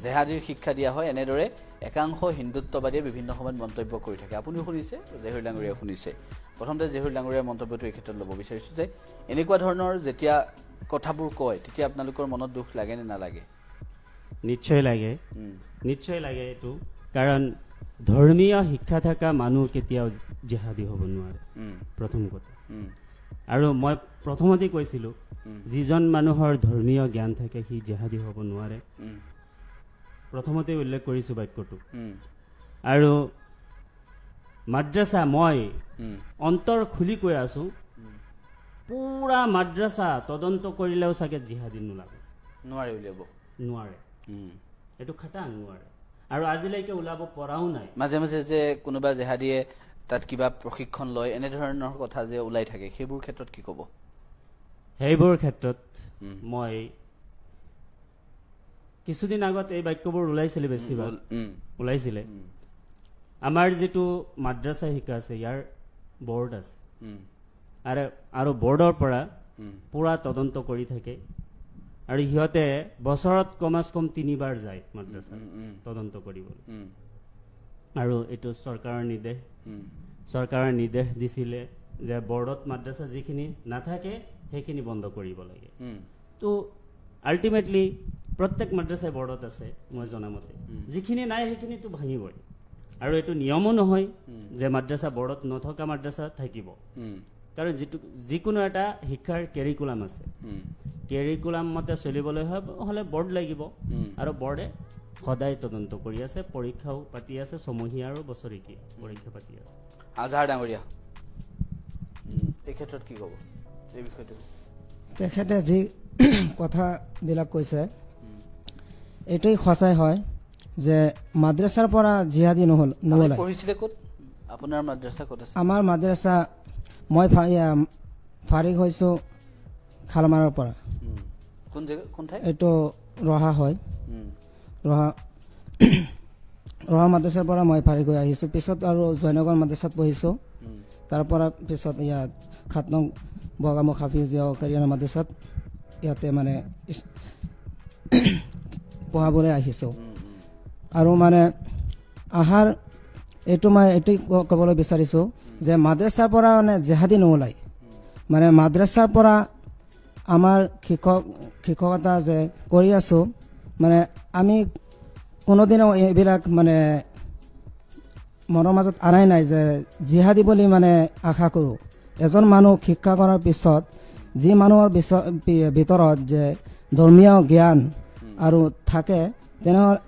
জেহাদীৰ শিক্ষা দিয়া হয় এনেদৰে একাংশ হিন্দুত্ববাদীয়ে বিভিন্ন সময়ত মন্তব্য কৰি থাকে আপুনিও শুনিছে জেহুৰ ডাঙৰীয়া শুনিছে প্ৰথমতে জেহুৰ ডাঙৰীয়াৰ মন্তব্যটো এই ক্ষেত্ৰত ল'ব বিচাৰিছোঁ যে এনেকুৱা ধৰণৰ যেতিয়া কথাবোৰ কয় তেতিয়া আপোনালোকৰ মনত দুখ লাগে নে নালাগে নিশ্চয় লাগে এইটো কাৰণ ধৰ্মীয় শিক্ষা থকা মানুহ কেতিয়াও জেহাদী হ'ব নোৱাৰে প্ৰথম কথা আৰু মই প্ৰথমতে কৈছিলোঁ যিজন মানুহৰ ধৰ্মীয় জ্ঞান থাকে সি জেহাদী হ'ব নোৱাৰে প্ৰথমতে উল্লেখ কৰিছোঁ বাক্যটো আৰু মাদ্ৰাছা মই অন্তৰ খুলি কৈ আছোঁ পুৰা মাদ্ৰাছা তদন্ত কৰিলেও চাগে জিহাদী নোৱাৰে উলিয়াব নোৱাৰে এইটো খাটাং নোৱাৰে আৰু আজিলৈকে ওলাব পৰাও নাই মাজে মাজে যে কোনোবা জেহাদীয়ে তাত কিবা প্ৰশিক্ষণ লয় এনেধৰণৰ কথা যে ওলাই থাকে সেইবোৰ ক্ষেত্ৰত কি ক'ব সেইবোৰ ক্ষেত্ৰত মই কিছুদিন আগত এই বাক্যবোৰ ওলাইছিলে বেছিভাগ ওলাইছিলে আমাৰ যিটো মাদ্ৰাছা শিক্ষা আছে ইয়াৰ বৰ্ড আছে আৰু বৰ্ডৰ পৰা পুৰা তদন্ত কৰি থাকে আৰু সিহঁতে বছৰত কমাস কম 3 বাৰ যায় মাদ্ৰাছা তদন্ত কৰিবলৈ আৰু এইটো চৰকাৰৰ নিৰ্দেশ দিছিলে যে বৰ্ডত মাদ্ৰাছা যিখিনি নাথাকে সেইখিনি বন্ধ কৰিব লাগে তো আল্টিমেটলি প্ৰত্যেক মাদ্ৰাছাই বৰ্ডত আছে মই জনামতে যিখিনি নাই সেইখিনিতো ভাঙিবই আৰু এইটো নিয়মো নহয় যে মাদ্ৰাছা বৰ্ডত নথকা মাদ্ৰাছা থাকিব কাৰণ যিকোনো এটা শিক্ষাৰ কেৰিকুলাম আছে কেৰিকুলাম মতে চলিবলৈ হ'লে বৰ্ড লাগিব আৰু বৰ্ডে সদায় তদন্ত কৰি আছে পৰীক্ষাও পাতি আছে ছমহীয়া আৰু বছৰেকীয়া পৰীক্ষা পাতি আছে আজহাৰ ডাঙৰীয়া এই ক্ষেত্ৰত কি ক'ব এই বিষয়টো তেখেতে যি কথাবিলাক কৈছে এইটোই সঁচাই হয় যে মাদ্ৰাছাৰ পৰা জিহাদী নহ'ল পঢ়িছিলে ক'ত আপোনাৰ মাদ্ৰাছা ক'ত আছে আমাৰ মাদ্ৰাছা মই ফাৰিগ হৈছোঁ খালমাৰৰ পৰা কোন জেগা কোন ঠাই এইটো ৰহা হয় ৰহা মাদ্ৰাছাৰ পৰা মই ফাৰিগ হৈ আহিছোঁ পিছত আৰু জয়নগৰ মাদ্ৰাছাত পঢ়িছোঁ তাৰ পৰা পিছত ইয়াত 7 নং বগামুখ হাফিজিয়া কাৰিয়ানা মাদ্ৰাছাত ইয়াতে মানে পঢ়াবলৈ আহিছোঁ আৰু মানে এইটো মই এইটোই ক'বলৈ বিচাৰিছোঁ যে মাদ্ৰাছাৰ পৰা মানে জেহাদী নোলায় মানে মাদ্ৰাছাৰ পৰা আমাৰ শিক্ষকতা যে কৰি আছোঁ মানে আমি কোনোদিনও এইবিলাক মানে মনৰ মাজত আনাই নাই যে জিহাদী বুলি মানে আশা কৰোঁ এজন মানুহ শিক্ষা কৰাৰ পিছত যি মানুহৰ ভিতৰত যে ধৰ্মীয় জ্ঞান আৰু থাকে তেনেহ'লে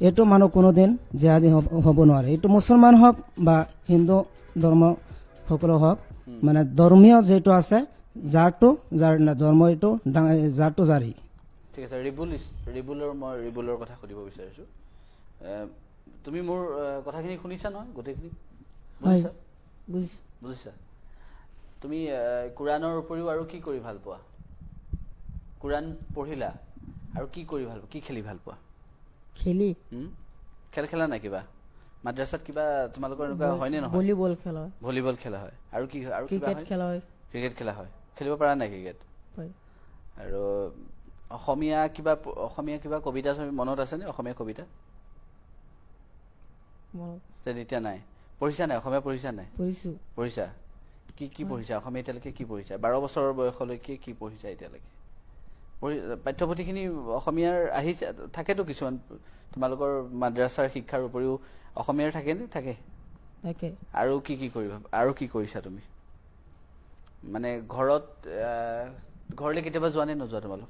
এইটো মানুহ কোনোদিন জিহাদী হ'ব নোৱাৰে এইটো মুছলমান হওক বা হিন্দু ধৰ্ম সকলো হওক মানে ধৰ্মীয় যিটো আছে যাৰটো যাৰ ধৰ্ম এইটো যাৰটো জাৰি ঠিক আছে ৰিবুলৰ কথা সুধিব বিচাৰিছোঁ তুমি মোৰ কথাখিনি শুনিছা নহয় গোটেইখিনি বুজিছা তুমি কোৰাণৰ উপৰিও আৰু কি কৰি ভাল পোৱা কোৰাণ পঢ়িলা আৰু কি কৰি ভাল পোৱা কি খেলি ভাল পোৱা খেল খেলা নাই কিবা মাদ্ৰাছাত কিবা তোমালোকৰ এনেকুৱা হয়নে নহয় ভলীবল খেলা হয় আৰু কি আৰু ক্ৰিকেট খেলা হয় খেলিব পৰা নাই ক্ৰিকেট আৰু অসমীয়া কিবা কবিতা মনত আছেনে অসমীয়া কবিতা এতিয়া নাই পঢ়িছা নাই অসমীয়া পঢ়িছা নাই পঢ়িছা কি পঢ়িছা অসমীয়া এতিয়ালৈকে কি পঢ়িছা 12 বছৰৰ বয়সলৈকে কি পঢ়িছা এতিয়ালৈকে পাঠ্যপুথিখিনি অসমীয়াৰ আহিছে থাকেতো কিছুমান তোমালোকৰ মাদ্ৰাছাৰ শিক্ষাৰ উপৰিও অসমীয়াৰ থাকেনে থাকে আৰু কি কৰিবা আৰু কি কৰিছা তুমি মানে ঘৰলৈ কেতিয়াবা যোৱা নে নোযোৱা তোমালোক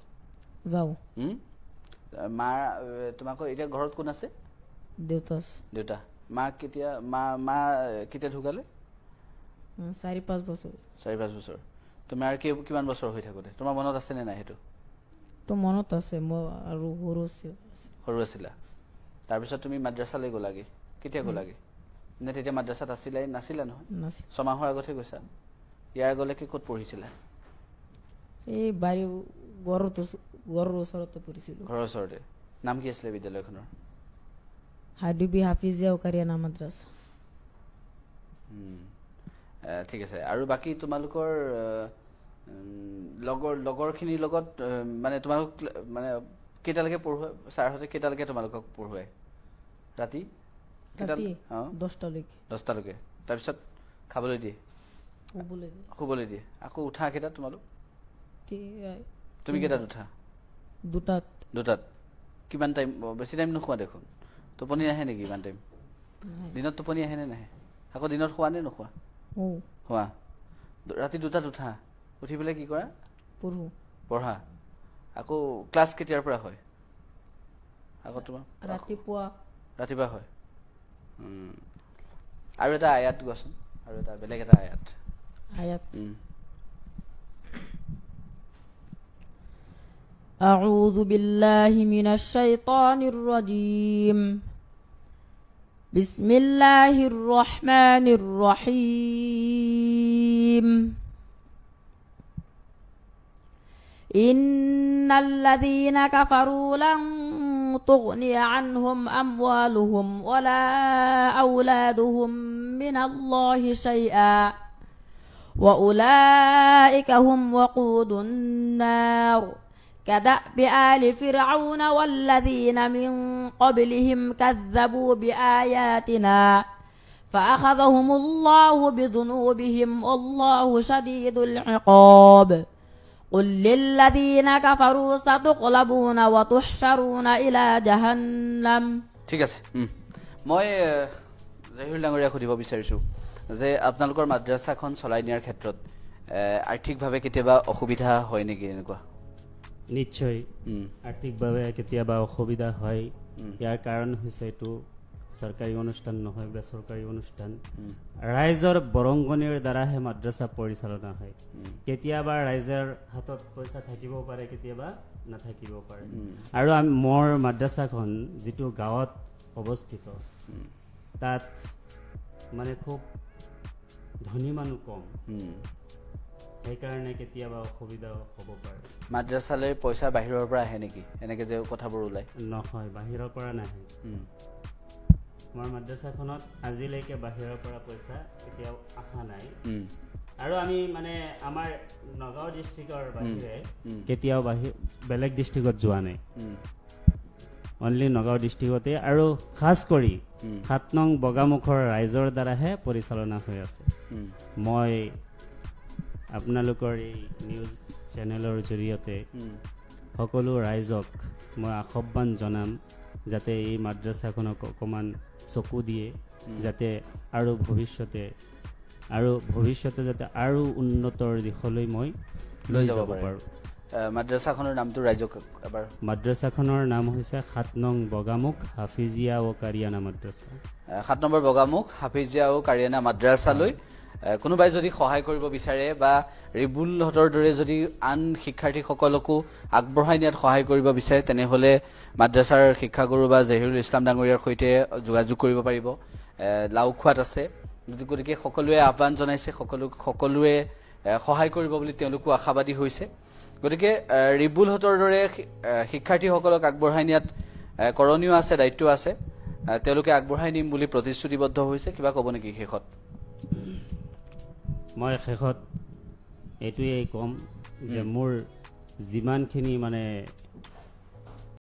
যাওঁ মা তোমাক এতিয়া ঘৰত কোন আছে দেউতা দেউতা মা কেতিয়া ঢুকালে 4-5 বছৰ 4-5 বছৰ তুমি আৰু কিমান বছৰ হৈ থাকোতে তোমাৰ মনত আছে নে নাই সেইটো তো মনত আছে মই আৰু সৰু আছিলা তাৰপিছত তুমি মাদ্ৰাছালৈ গ'লাগে কেতিয়া গ'লাগে নে তেতিয়া মাদ্ৰাছাত নাছিলা নহয় ছমাহৰ আগতহে গৈছা ইয়াৰ আগলৈকে ক'ত পঢ়িছিলা এই বাৰী ঘৰৰ ওচৰতে পঢ়িছিলোঁ ঘৰৰ ওচৰতে নাম কি আছিলে বিদ্যালয়খনৰ হাইডুবি হাফিজিয়া কাৰিয়ানা মাদ্ৰাছা ঠিক আছে আৰু বাকী তোমালোকৰ লগৰখিনিৰ লগত মানে তোমালোক মানে কেইটালৈকে পঢ়ুৱাই ছাৰহঁতে কেইটালৈকে তোমালোকক পঢ়ুৱাই ৰাতি 10টালৈকে তাৰপিছত খাবলৈ দিয়ে শুবলৈ দিয়ে আকৌ উঠা কেইটাত তোমালোক তুমি কেইটাত উঠা দুটাত কিমান টাইম বেছি টাইম নোখোৱা দেখোন টোপনি নাহে নেকি ইমান টাইম দিনত টোপনি আহে নে নাহে আকৌ দিনত খোৱা নে নোখোৱা খোৱা ৰাতি 2টাত উঠা উঠি পেলাই কি কৰা পঢ়া আকৌ ক্লাছ কেতিয়াৰ পৰা হয় আকৌ তোমাৰ ৰাতিপুৱা হয় আৰু এটা আয়াত কোৱাচোন আৰু এটা বেলেগ এটা আয়াত أعوذ بالله من الشيطان الرجيم بسم الله الرحمن الرحيم إن الذين كفروا لن تغني عنهم أموالهم ولا أولادهم من الله شيئا وأولئك هم وقود النار كدأب آل فرعون والذين من قبلهم كذبوا بآياتنا فأخذهم الله بذنوبهم والله شديد العقاب قل للذين كفروا ستغلبون وتحشرون إلى جهنم ঠিক আছে মই জহিৰ ডাঙৰীয়া খুদিব বিচাৰিছো যে আপোনালোকৰ মাদ্ৰাছাখন চলাই নিয়াৰ ক্ষেত্ৰত আৰ্থিকভাৱে কেতিয়াবা অসুবিধা হয় নেকি এনেকুৱা নিশ্চয় আৰ্থিকভাৱে কেতিয়াবা অসুবিধা হয় ইয়াৰ কাৰণ হৈছে এইটো চৰকাৰী অনুষ্ঠান নহয় বেচৰকাৰী অনুষ্ঠান ৰাইজৰ বৰংগনিৰ দ্বাৰাহে মাদ্ৰাছা পৰিচালনা হয় কেতিয়াবা ৰাইজৰ হাতত পইচা থাকিব পাৰে কেতিয়াবা নাথাকিব পাৰে আৰু মোৰ মাদ্ৰাছাখন যিটো গাঁৱত অৱস্থিত তাত মানে খুব ধনী মানুহ কম সেইকাৰণে কেতিয়াবা অসুবিধা হ'ব পাৰে মাদ্ৰাছালৈ পইচা বাহিৰৰ পৰা আহে নেকি এনেকৈ যে কথাবোৰ ওলায় নহয় বাহিৰৰ পৰা নাহে আমাৰ মাদ্ৰাছাখনত আজিলৈকে বাহিৰৰ পৰা পইচা কেতিয়াও অহা নাই আৰু আমি মানে আমাৰ নগাঁও ডিষ্ট্ৰিক্টৰ বাহিৰে কেতিয়াও বেলেগ ডিষ্ট্ৰিক্টত যোৱা নাই অনলি নগাঁও ডিষ্ট্ৰিক্টতে আৰু খাস কৰি 7 নং বগামুখৰ ৰাইজৰ দ্বাৰাহে পৰিচালনা হৈ আছে মই আপোনালোকৰ এই নিউজ চেনেলৰ জৰিয়তে সকলো ৰাইজক মই আহ্বান জনাম যাতে এই মাদ্ৰাছাখনক অকণমান চকু দিয়ে যাতে আৰু ভৱিষ্যতে যাতে আৰু উন্নতৰ দিশলৈ মই লৈ যাব পাৰোঁ মাদ্ৰাছাখনৰ নামটো ৰাইজক এবাৰ মাদ্ৰাছাখনৰ নাম হৈছে 7 নং বগামুখ হাফিজিয়া ও কাৰিয়ানা মাদ্ৰাছা 7 নম্বৰ বগামুখ হাফিজিয়া ও কাৰিয়ানা মাদ্ৰাছালৈ কোনোবাই যদি সহায় কৰিব বিচাৰে বা ৰিবুলহঁতৰ দৰে যদি আন শিক্ষাৰ্থীসকলকো আগবঢ়াই নিয়াত সহায় কৰিব বিচাৰে তেনেহ'লে মাদ্ৰাছাৰ শিক্ষাগুৰু বা জহিৰুল ইছলাম ডাঙৰীয়াৰ সৈতে যোগাযোগ কৰিব পাৰিব লাউখোৱাত আছে গতিকে সকলোৱে আহ্বান জনাইছে সকলোৱে সহায় কৰিব বুলি তেওঁলোকো আশাবাদী হৈছে গতিকে ৰিবুলহঁতৰ দৰে শিক্ষাৰ্থীসকলক আগবঢ়াই নিয়াত কৰণীয় আছে দায়িত্ব আছে তেওঁলোকে আগবঢ়াই নিম বুলি প্ৰতিশ্ৰুতিবদ্ধ হৈছে কিবা ক'ব নেকি শেষত মই শেষত এইটোৱেই ক'ম যে মোৰ যিমানখিনি মানে